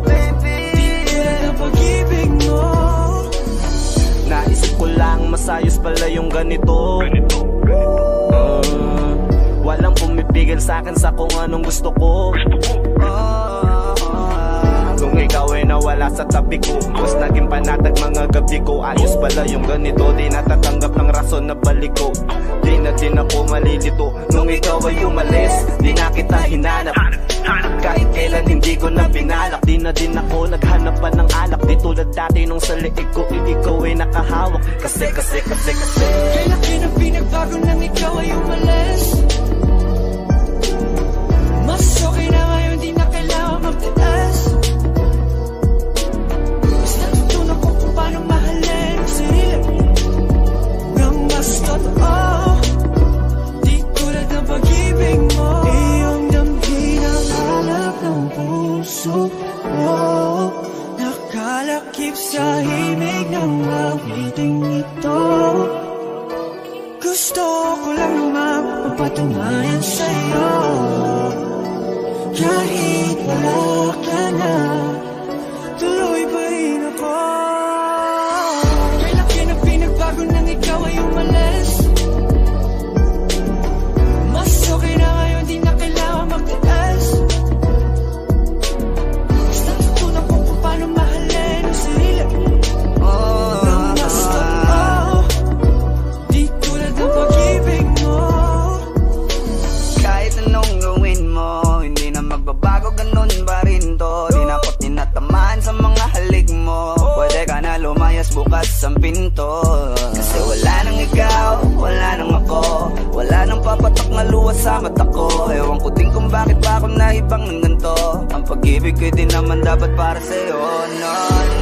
Baby, Di tulad ng pag-ibig mo. Naisip ko lang masayos pala yung ganito. Walang pumipigil sa'kin sa kung anong gusto ko. Kung ikaw ay nawala sa tabi ko, mas naging panatag mga gabi ko. Ayos pala yung ganito, di natatanggap ng rason na balik ko. Di na din ako malilito nung ikaw ay umalis. Di na kita hinanap, kahit kailan hindi ko na binalak. Di na din ako naghanap pa ng alak. Di tulad dati nung sa liig ko, ikaw ay nakahawak. Kasi Kailan kinang pinagbago nang ikaw ay umalis? Mas okay na ngayon, di na kailangan magtaas. Basta tutunan ko kung paano mahalin ang sarili nang mas totoo. Di tulad ng pag-ibig mo. Iyong damhin ang hanap ng puso mo. Nakalakip sa himig ng awiting ito. Gusto ko lang naman mapatunayan sa'yo. Kahit wala ka na, tuloy pa rin ako. Kailan kinang pinagbago nang ikaw ay umalis? Mas okay na ngayon, di na kailangan magtaas. Basta tutunan ko kung paano mahalin ang sarili nang mas totoo. Di tulad ng pag-ibig mo. kahit anong gawin mo, hindi na magbabago, ganun pa rin to. Di na ako't tinatamaan sa mga halik mo. Pwede ka na lumayas, bukas ang pinto. Kasi wala nang ikaw, wala nang ako, wala nang papatak na luwas sa mata ko. Ewan ko din kung bakit pa ako naibang ng ganito. Ang pag-ibig ko'y di naman dapat para sa'yo. No, no,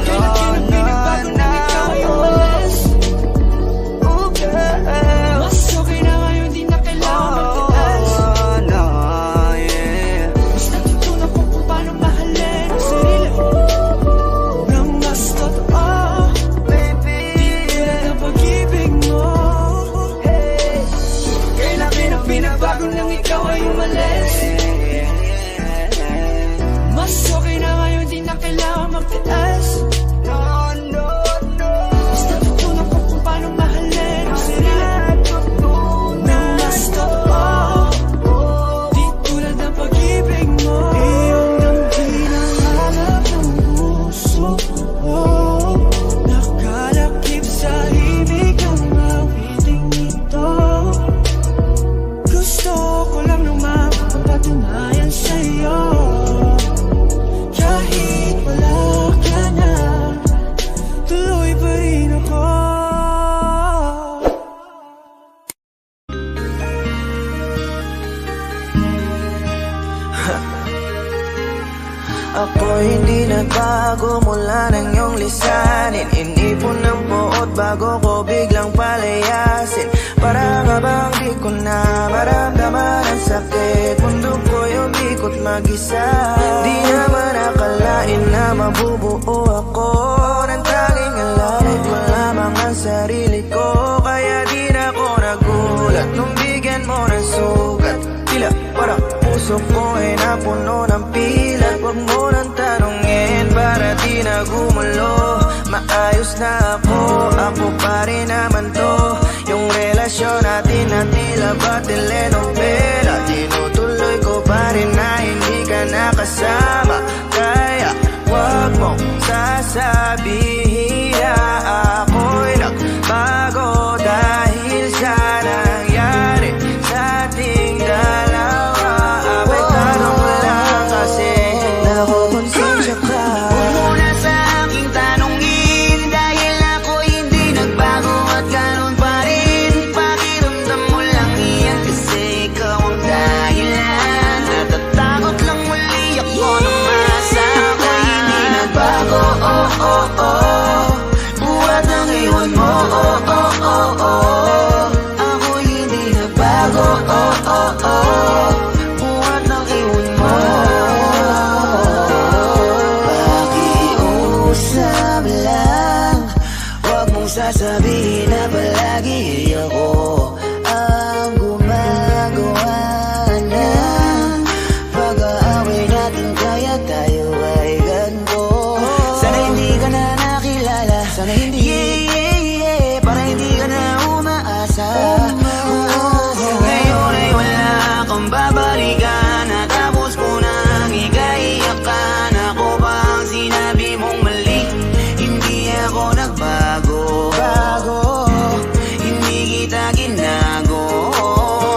Kailan no, pinagbago no. nang ikaw ay umalis? Oh, girl. Mas okay na ngayon, di na kailangan magtaas. Oh, no, yeah. Basta tutunan ko kung paano mahalin ang sarili nang mas totoo. Baby, Di tulad ng pag-ibig mo. Kailan pinagbago nang ikaw ay umalis? Mas okay na ngayon, di na kailangan magtaas. no, Ako hindi nagbago mula ng iyong lisanin. Inipon ng buot bago ko biglang palayasin. Para nga bang di ko na maramdaman ang sakit. Mundo ko'y umikot mag-isa. Di naman akalain na mabubuo ako ng tanging alalit ko lamang ang sarili ko. Kaya di na ako nagulat nung bigyan mo ng sugat. Tila para puso ko ay napuno ng pilat. Huwag mo nang tanungin para di na gumulo. Maayos na ako, ako pa rin naman to. Yung relasyon natin na tila ba telenovela. Tinutuloy ko pa rin na hindi ka nakasama. Kaya huwag mong sasabihin na ako'y nagbago dahil sa nangyari sa ating dalawa. Abay tanong mo lang kasi nakukonsensya ka. Huwag mo na sa aking tanongin dahil ako hindi nagbago at ganun pa rin. Pakiramdam mo lang iyan kasi ikaw ang dahilan. Natatakot lang muli ako nung masa ko hindi nagbago. Oh, oh, oh. Buhat ng iwan mo. Oh, oh, oh, oh. Ako hindi nagbago. Oh, oh, oh. Buhat ng iwan mo. Pakiusap lang, huwag mong sasabihin na palagi ako ang gumagawa ng pag-aaway natin. Kaya tayo ay ganito. Sana hindi ka na nakilala. Sana hindi para hindi ka na umaasa. Ngayon ay wala kang babalikan. Natapos ko nang ikaiyakan. Ako ba ang sinabi mong mali? Hindi ako nagbago. Hindi kita ginago.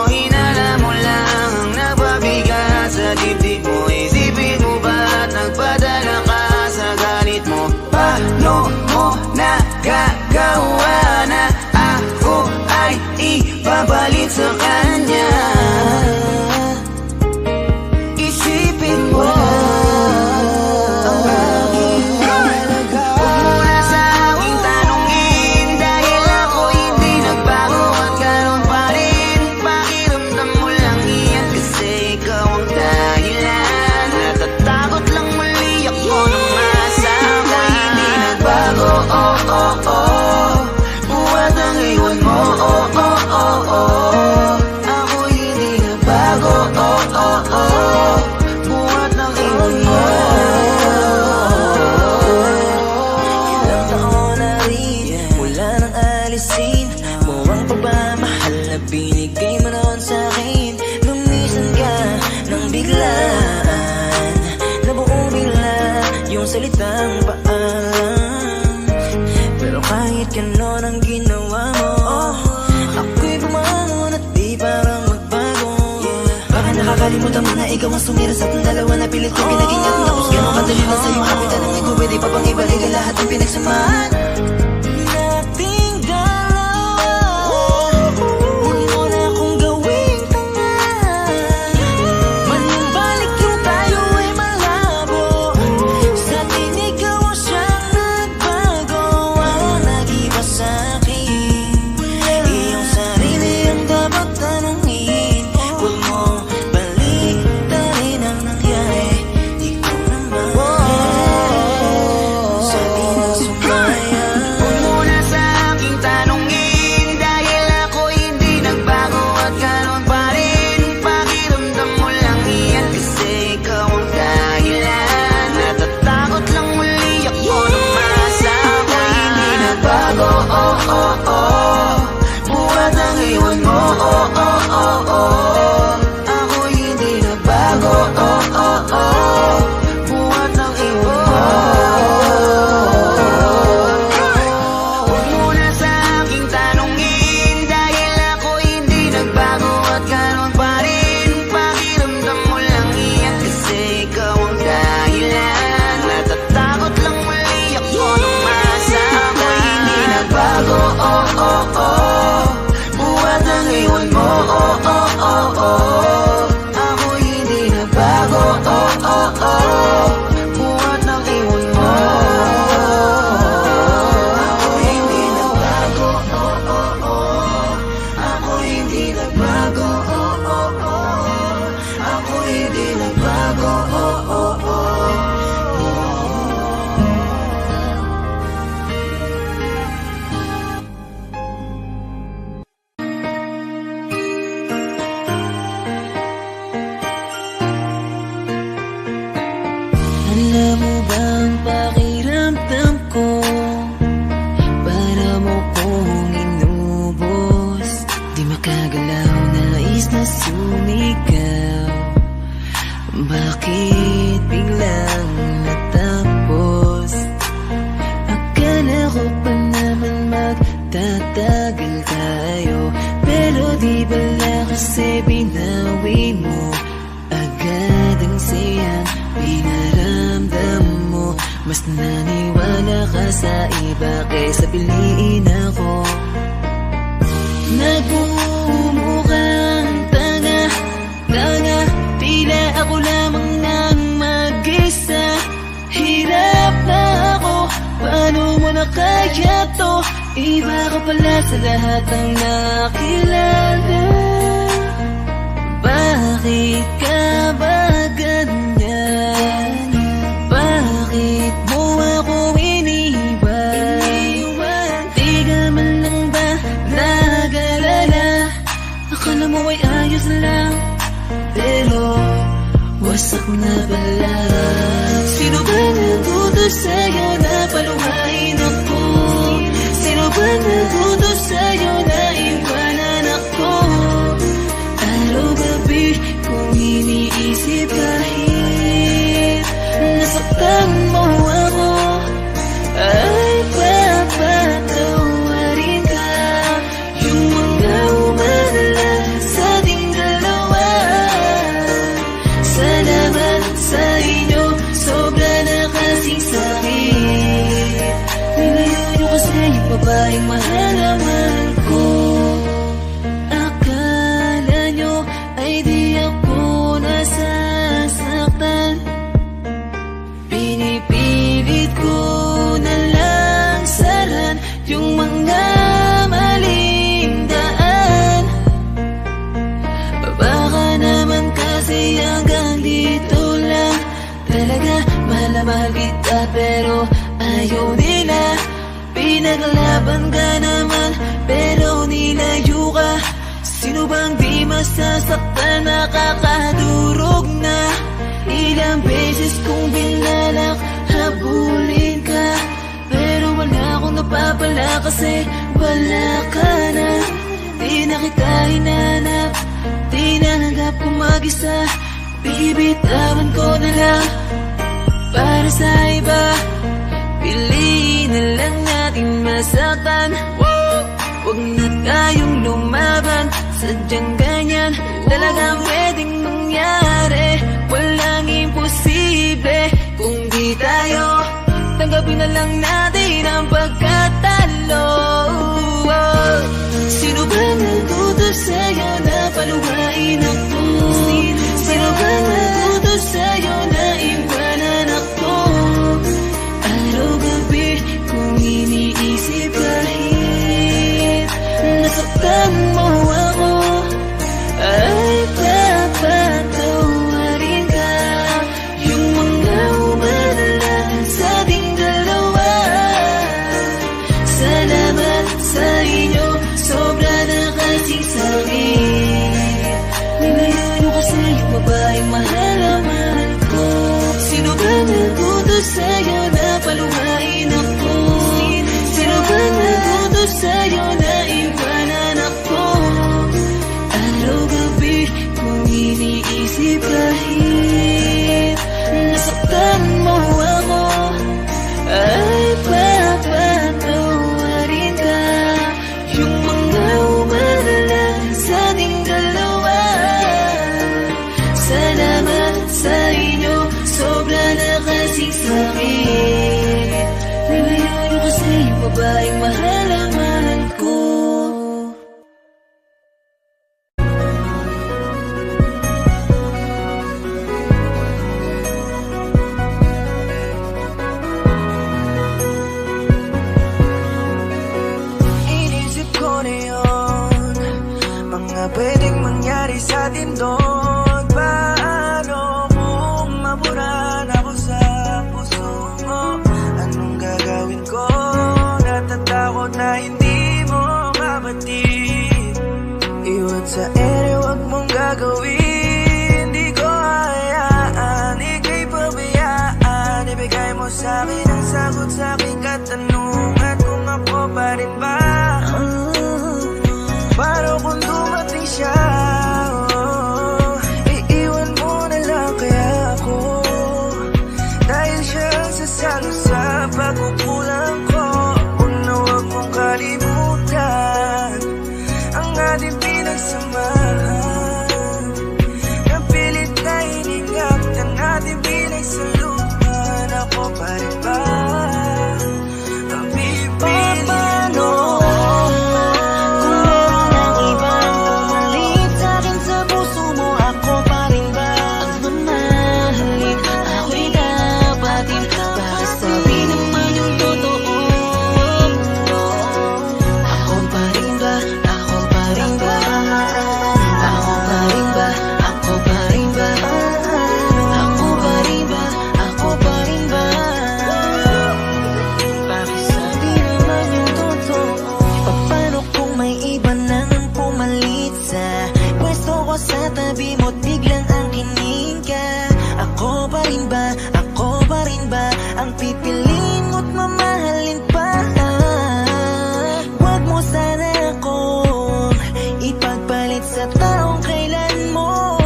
Hinala mo lang ang napabigat sa dibdib mo. Isipin mo ba't nagpadala ka sa galit mo? Paano mo nagagawa na ako ay ipapalit sa kanya? Isipin mo ang aking halaga. Huwag mo na sa aking tanongin dahil ako hindi nagbago at ganun pa rin. Pakiramdam mo lang iyan kasi ikaw ang dahilan. Natatakot lang muli ako nung masa ko hindi nagbago. Oh, oh, oh. Buhat ang iwan mo. Oh, oh, oh, oh. Ako hindi nagbago. Oh, oh, oh. Buhat ng iwan mo. Ilang taon na rin mula nang alisin mo ang pagmamahal na binigay mo noon sa'kin. Lumisan ka nang biglaan, nabuo bigla yung salitang paalam. Pero kahit ganon ang ginawa mo, ako'y bumangon at di parang magbago. Baka nakakalimutan mo na ikaw ang sumira sa ating dalawa na pilit ko pinagingat. Tapos ganon kadali na sa'yo kapit. Tanong ko pwede pa bang ibalik ang lahat ng pinagsamahan nating dalawa? Huwag mo na akong gawing tanga. Manumbalik yung tayo ay malabo. Sa atin ikaw ang siyang nagbago. Ang nag-iba sa'kin, iyong sarili ang dapat tanungin. Huwag mo baliktarin ang nangyari. Di ko naman sabi na sumaya. Alam mo ba ang pakiramdam ko? Para mo kong inubos, di makagalaw, nais na sumigaw. Bakit biglang natapos? Akala ko pa naman magtatagal tayo, pero di bala kasi binawi mo agad ang sayang pinaramdam mo. Mas naniwala ka sa iba kaysa piliin ako. Nagmumukhang tanga, tila ako lamang nang mag-isa. Hirap na ako, paano mo na kaya to? Iba ka pala sa lahat ng nakilala. Bakit ka ba ganyan? Bakit mo ako iniwan? Di ka man lang ba nag-alala? Akala mo ay ayos lang, pero wasak na pala. Sino ba nagutos sa'yo na paluhain ako? Sino ba nagutos sa'yo na iwanan ako? Araw-gabi kung iniisip kahit nasaktan mo ako, ay papatawarin ka. Yung mga umadala sa ating dalawa, salamat sa inyo, sobra na kasing sakit. Nilayo nyo kasi yung babaeng mahal na mahal ko. Akala nyo ay di ako nasasaktan. Pinipilit ko na lang saran yung mga maling daan. Baka naman kasi hanggang dito lang. Talaga mahal na mahal kita, pero ayaw nila. Pinaglaban ka naman, pero nilayo ka. Sino bang di masasaktan, nakakadurog na? Ilang beses kong binalak, habulin ka, pero wala akong napapala kasi wala ka na. Di na kita hinanap, di nanggap kong mag-isa. Bibitawan ko na lang para sa iba. Piliin na lang natin masaktan. Huwag na tayong lumaban, sadyang ganyan talagang pwedeng mangyari. Walang imposible kung di tayo. Tanggapin na lang natin ang pagkatalo. Sino ba nagutos sa'yo na paluhain ako? Sino ba nagutos sa'yo na iwanan ako? Araw-gabi kung iniisip kahit nasaktan mo ako, ay papatawarin ka. Yung mga umadala sa ating dalawa, salamat sa inyo, sobra na kasing sakit. Nilayo nyo kasi yung babaeng mahal na mahal ko. Sino ba nagutos sa'yo na paluhain ako? Sino ba nagutos sa'yo na iwanan ako? Araw-gabi kung iniisip kahit nasaktan mo ako, ay papatawarin ka. Yung mga umadala sa ating dalawa, salamat sa inyo, sobra na kasing sakit. Nilayo nyo kasi yung babaeng mahal na mahal ko. mo sa'kin ang sagot sa aking katanungan kung ako pa rin ba? Para kung dumating siya, iiwan mo na lang kaya ako, dahil siya ang sasalo sa pagkukulang ko. Una wag mong kalimutan ang ating pinagsamahan, na pilit na iningap ang ating pinagsaluhan. Ako pa rin ba ang pipiliin mo? Kung meron ang ibang pumalit sa'kin sa puso mo, ako pa rin ba ang mamahalin? Ako'y dapatin para sabihin naman yung totoo. Ako pa rin ba? Ako pa rin ba? Ako pa rin ba? Ako pa rin ba? Ako pa rin ba? Ako pa rin ba? Pakisabi naman yung totoo. Paano kung may iba nang pumalit sa pwesto ko sa tabi mo't biglang ang kinig ka? Ako pa rin ba? Ako pa rin ba ang pipiliin mo't mamahalin pa? Huwag mo sana akong ipagpalit sa taong kailan mo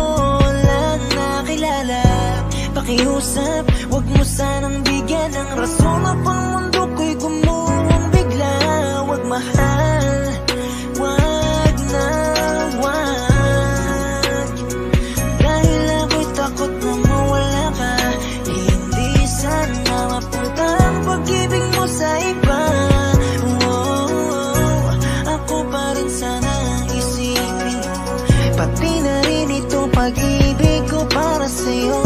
lang nakilala. Pakiusap, huwag mo sanang bigyan ng rason at ang mundo ko'y gumuhong bigla. Huwag mahal, huwag na huwag, dahil ako'y takot na mawala ka. Hindi sana mapunta ang pag-ibig mo sa iba. Ako pa rin sana ang isipin mo, pati na rin itong pag-ibig ko para sa'yo.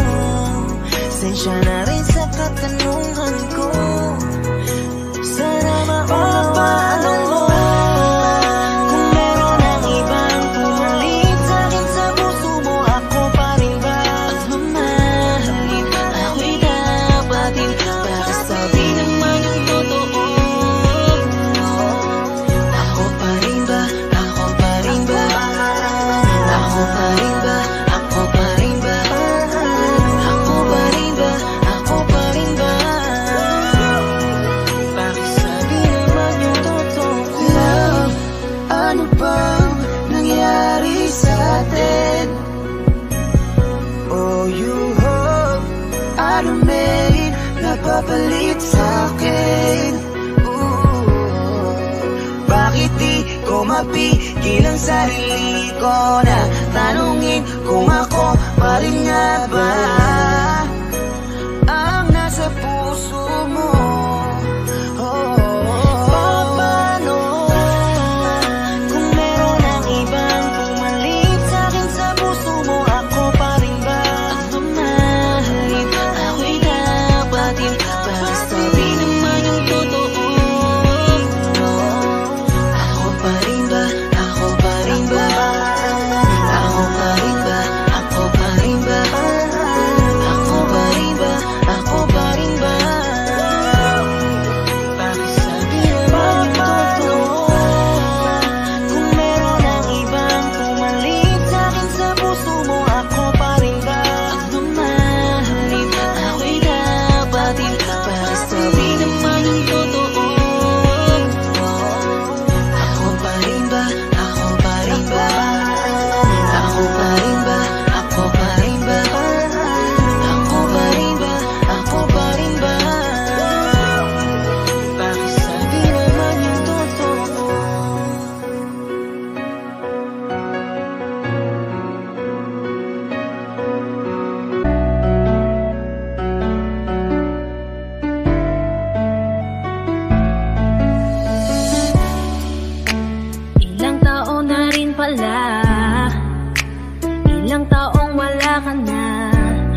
Sensya na rin sa katanungan ko, sana maunawaan mo. Kung meron ang ibang pumalit sa'kin sa puso mo, ako pa rin ba ang mamahalin? Ako'y dapatin para sabihin naman yung totoo. Ako pa rin ba? Ako pa rin ba? Ako pa rin ba? Ako pa rin ba? Ako pa rin ba? Ako pa rin ba? Pakisabi naman yung totoo. Love, ano bang nangyari sa atin? Oh, you hope, ano may napapalit sa'kin? Bakit di ko mapigil ang sarili ko na tanungin kung ako pa rin nga ba ang nasa puso mo? Paano kung meron ang ibang pumalit sa'kin sa puso mo? Ako pa rin ba ang mamahalin? Ako'y dapatin para sabihin naman yung totoo. Ako pa rin ba? Ako pa rin ba? Ako pa rin ba? Ako pa rin ba? Ako pa rin ba? Ako pa rin ba? Pakisabi naman yung totoo. Kung meron ang ibang pumalit sa'kin sa puso mo, ako pa rin ba ang mamahalin? Ako'y dapatin para sabihin naman yung totoo. Ako pa rin ba? Ako pa rin ba? Ako pa rin ba? Ako pa rin ba? Ako pa rin ba? Ako pa rin ba? Pakisabi naman yung totoo. Ilang taon na rin pala, ilang taong wala ka na.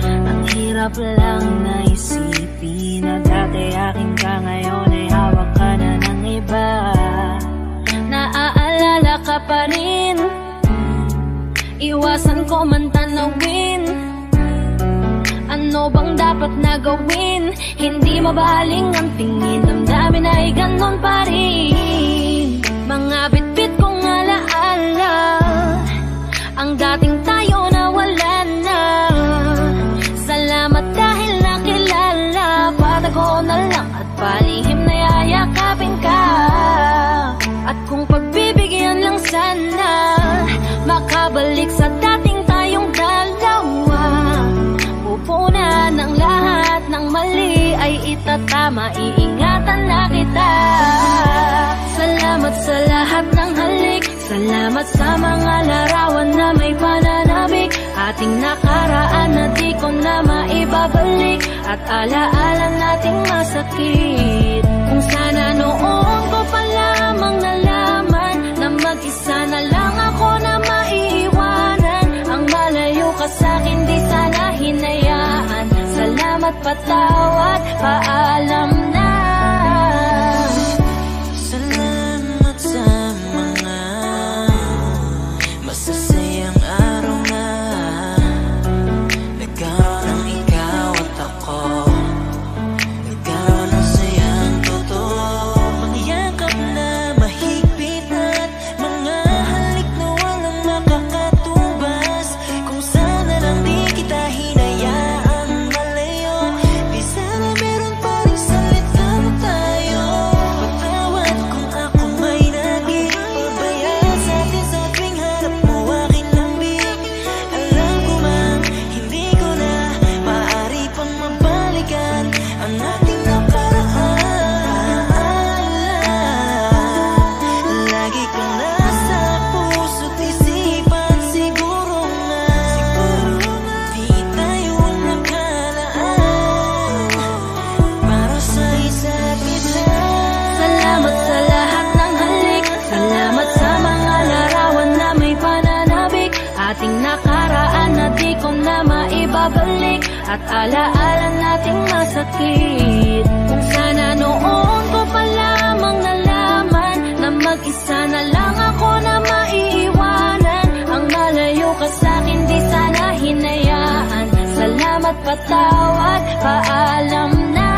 Ang hirap lang na isipin na dati akin ka, ngayon ay hawak ka na ng iba. Naaalala ka pa rin, iwasan ko man tanawin. Ano bang dapat na gawin? Hindi mabaling ang tingin, damdamin ay ganon pa rin. Mga bitbit kong alaala, ang dating tayo na wala na. Salamat dahil nakilala, patago ng lahat ng mali ay itatama, iingatan na kita. Salamat sa lahat ng halik, salamat sa mga larawan na may pananabik. Ating nakaraan na di ko na maibabalik, at alaala nating masakit. Kung sana noon ko pa lamang nalaman na mag-isa na lang ako na maiiwanan. Ang malayo ka sa'kin di sana hinayaan. Salamat, patawad, paalam na. Salamat sa mga masasayang araw na nagkaroon ng ikaw at ako, nagkaroon ng sayang totoo. Mga yakap na mahigpit at mga halik na walang makakatubas. Kung sana lang di kita hinayaan malayo, di sana meron pa rin salita mo tayo. Patawad kung ako may naging pabayaan sa atin sa tuwing harap mo aking lambing. Alam ko man, hindi ko na maaari pang mabalikan ang ating nakaraan. Lagi kang nasa puso't isipan, siguro nga di tayo nakalaan para sa isa't isa. Salamat sa lahat ng halik, salamat sa mga larawan na may pananabik. Ating nakaraan na di ko na maibabalik, at alaala nating masakit. Kung sana noon ko pa lamang nalaman na mag-isa na lang ako na maiiwanan. Ang malayo ka sa'kin di sana hinayaan. Salamat, patawad, paalam na.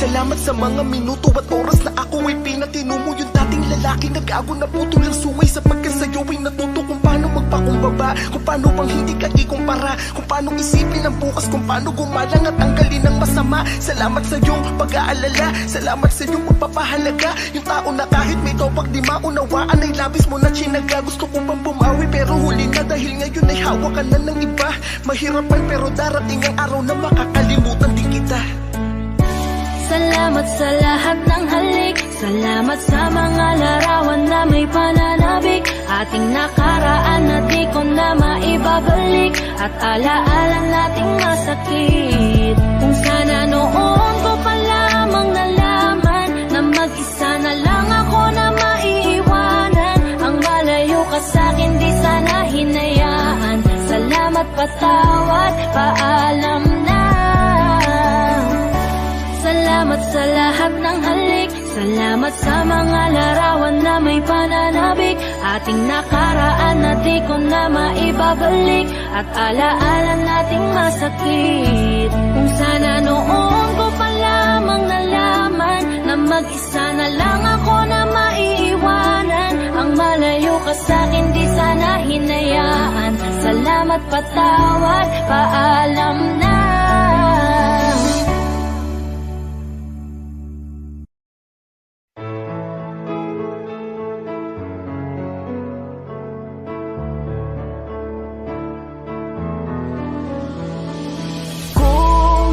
Salamat sa mga minuto at oras na ako ay pinatino mo. Yung dating lalaki nag-ago na putol ang sungay, sapagkat sa'yo ay natuto kung paano magpakumbaba, kung paano bang hindi ka ikumpara, kung paano isipin ang bukas, kung paano gumalang at tanggalin ang masama. Salamat sa iyong pag-aalala, salamat sa iyong pagpapahalaga. Yung tao na kahit may topak di maunawaan ay labis mo na chinaga. Gusto ko bang bumawi pero huli na, dahil ngayon ay hawak ka na ng iba. Mahirapan pero darating ang araw na makakalimutan din kita. Salamat sa lahat ng halik, salamat sa mga larawan na may pananabik. Ating nakaraan na di ko na maibabalik, at alaala nating masakit. Kung sana noon ko pa lamang nalaman na mag-isa na lang ako na maiiwanan. Ang malayo ka sa'kin di sana hinayaan. Salamat, patawad, paalam na. Salamat sa lahat ng halik, salamat sa mga larawan na may pananabik. Ating nakaraan na di ko na maibabalik, at alaala nating masakit. Kung sana noon ko pa lamang nalaman na mag-isa na lang ako na maiiwanan. Ang malayo ka sa'kin di sana hinayaan. Salamat, patawad, paalam na.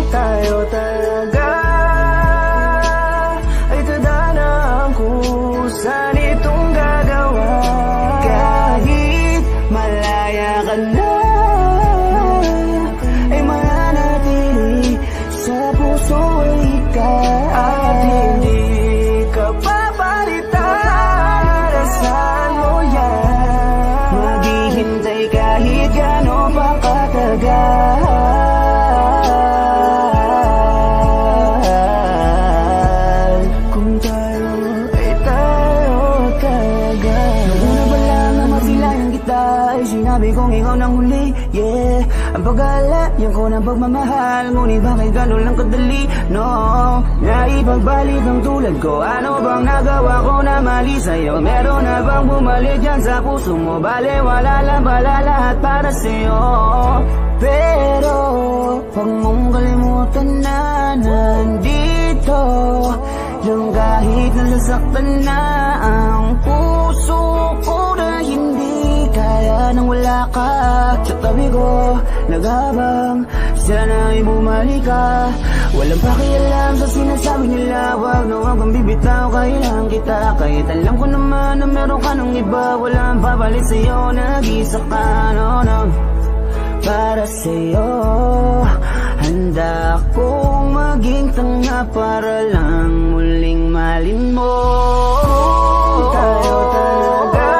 Tayo talaga ay tadhana ang kusa nitong gagawa. Kahit malaya ka na ay mananatili sa puso ikaw. At hindi ka papalitan, saan mo yan? Maghihintay kahit gano'n pa katagal. Sinabi kong ikaw nang huli, yeah. Ang pag-aalayan ko ng pagmamahal, ngunit bakit gano'n lang kadali, no? Naipagbalik ang tulad ko, ano bang nagawa ko na mali sa'yo? Meron na bang bumalik dyan sa puso mo? Bale, wala lang pala lahat para sa'yo. Pero, huwag mong kalimutan na nandito lang kahit nasasaktan na ang puso ko, na hindi kaya nang wala ka sa tabi ko, naghabang sana ay bumalik ka. Walang pakialam sa sinasabi nila, wag na wag kang bibitaw, kailangan kita. Kahit alam ko naman na meron ka ng iba, walang papalit sa'yo, nag-isa ka, no, no. Para sa'yo, handa akong maging tanga para lang muling malin mo. Tayo talaga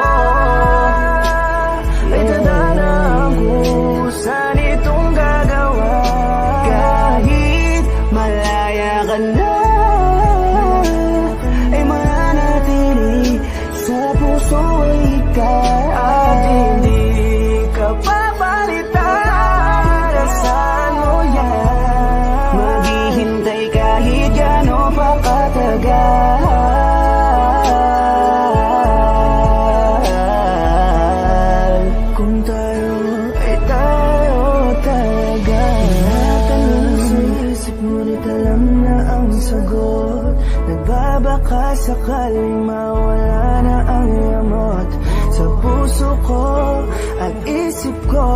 ay tadhana ang kusan itong gagawa. Kahit malaya ka na, ay mananatili sa puso ay ikaw. At hindi ka papalitan, asahan mo yan. Maghihintay kahit gano'n pa katagal. Kung tayo ay tayo talaga. Tinatanong sa isip ngunit alam na ang sagot. Nagbabaka sakaling mawala na ang yamot sa puso ko at isip ko,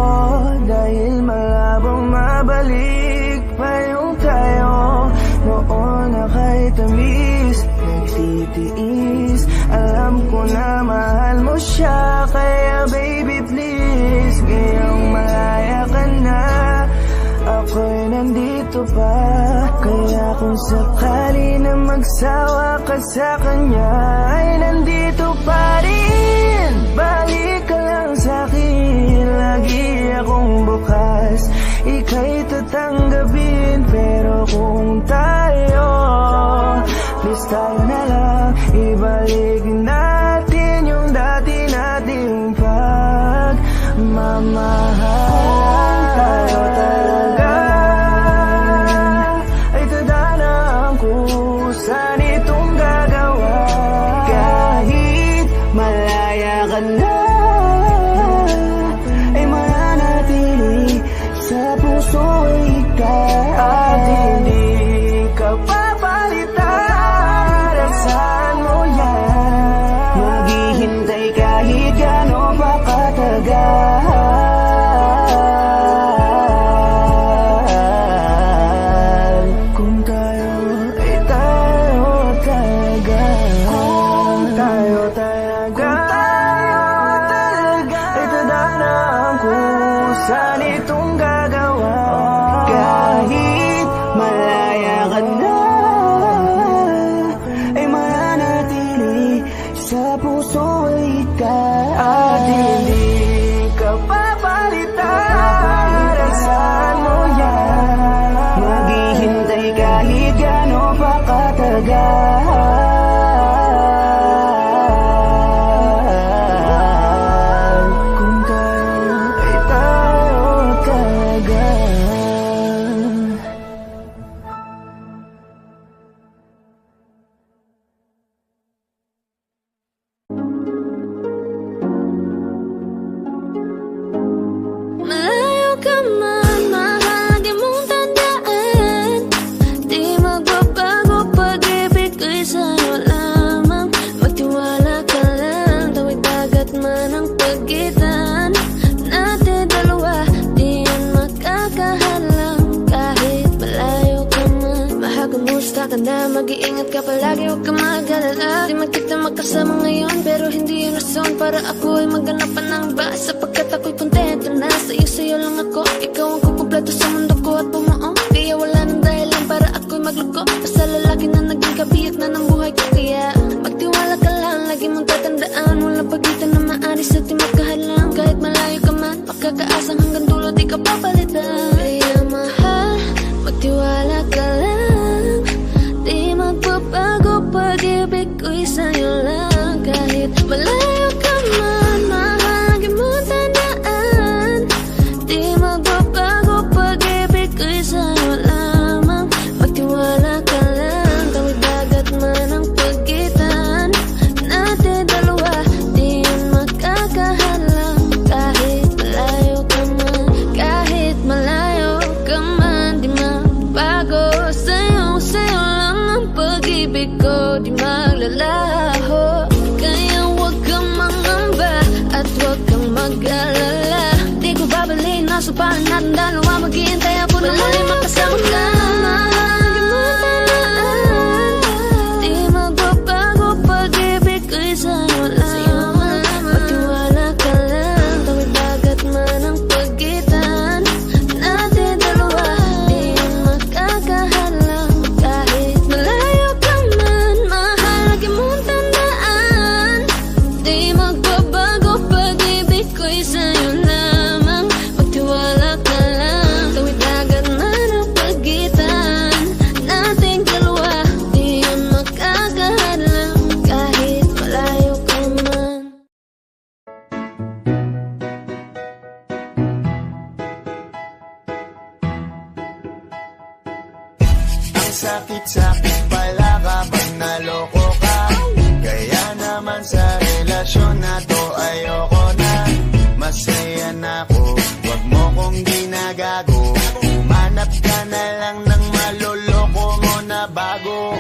dahil malabong mabalik pa yung tayo noon na kahit tamis nagtitiis. Alam ko na mahal mo siya, kaya baby please, ngayong malaya ka na, ako'y nandito pa. Kaya kung sakali na magsawa ka sa kanya, ay nandito pa rin. Balik ka lang sa'kin, lagi akong bukas, ika'y tatanggapin. Pero kung tayo, please tayo na lang, ibalik natin yung dati nating pagmamahal. Tayo talaga ay tadhana ang kusan itong gagawa. Kahit malaya ka na, ay mananatili sa puso ay ikaw. At hindi ka papalitan, asahan mo yan. Maghihintay kahit gano'n pa katagal. Kung tayo ay tayo talaga. Kung tayo talaga ay tadhana ang kusan itong gagawa. Kahit malaya ka na, ay mananatili sa puso ay ikaw. At hindi ka papalitan, asahan mo yan. Maghihintay kahit gano'n pa katagal. Kung tayo ay tayo talaga. Malayo ka man, mahal, di mong tandaan. Di magbabago, pag-ibig ko'y sa'yo lamang. Magtiwala ka lang, tawid dagat man ang pagitan natin dalawa, di yan makakahalang. Kahit malayo ka man, mahal, kumusta ka na? Mag-iingat ka palagi, huwag ka mag-alala. Di man kita magkasama ngayon, pero hindi yun rason para ako ay maganapan ng iba. Sapagkat ako'y kontento na sa'yo lang ako. Ikaw ang kukumpleto sa mundo ko at bumuo. Kaya wala nang dahilan para ako'y magluko. Basta lalaki na naging kabiyak na ng buhay ko. Kaya magtiwala ka lang, lagi mong tatandaan, walang pagitan na maaari sa ating magkahalang. Kahit malayo ka man, makakaasang hanggang dulo di ka papalitan. Kaya mahal, magtiwala ka lang, di magbabago, pag-ibig ko'y sa'yo lang. Kahit malayo ka man, mahal, lagi mong tandaan, di magbabago, pag-ibig ko'y sa'yo lamang. Magtiwala ka lang, tawid dagat man ang pagitan natin dalawa, di yun makakahalang. Kahit malayo ka man, kahit malayo ka man, di magbago, sa'yo lang ang pag-ibig ko, di maglalaho. Kaya huwag kang mangamba at huwag kang mag-alala. Di ko babalik, nasa palan natin dalawa, maghihintay ako na sakit-sakit pala kapag naloko ka. Kaya naman sa relasyon na to ayoko na. Masaya na ako, wag mo kong ginagago. Manap ka na lang ng maloloko mo na bago.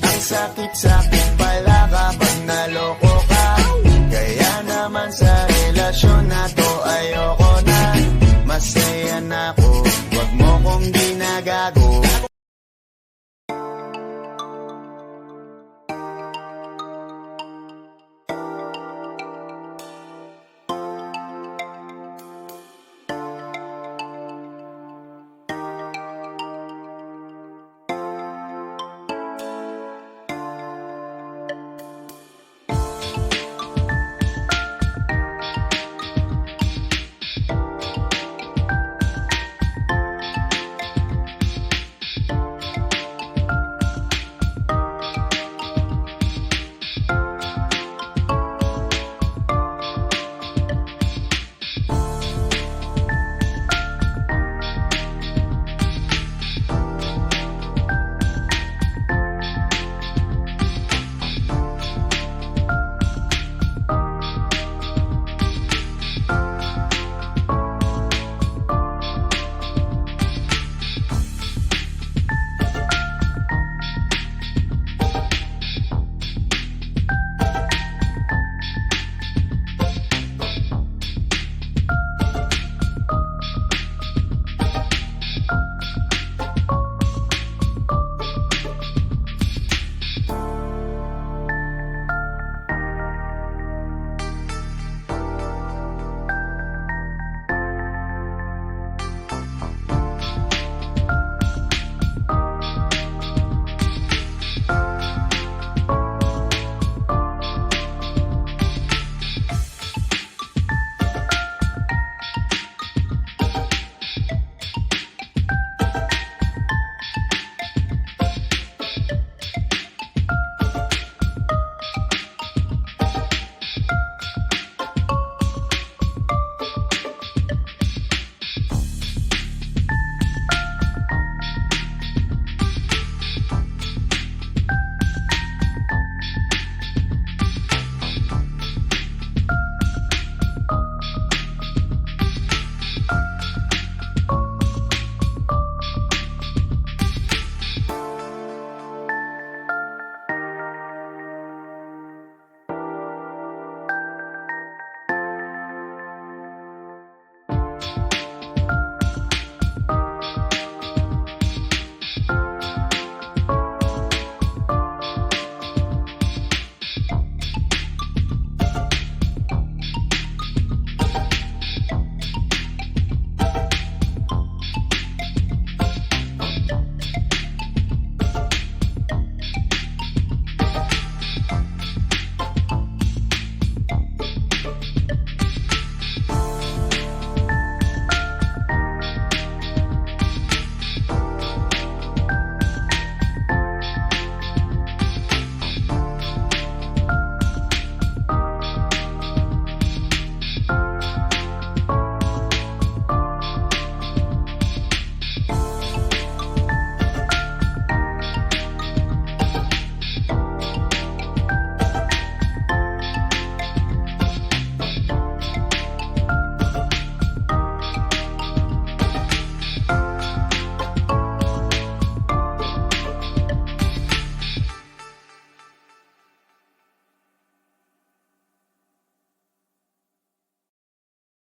Ang sakit-sakit pala kapag naloko ka. Kaya naman sa relasyon na to ayoko na. Masaya na ako, wag mo kong ginagago.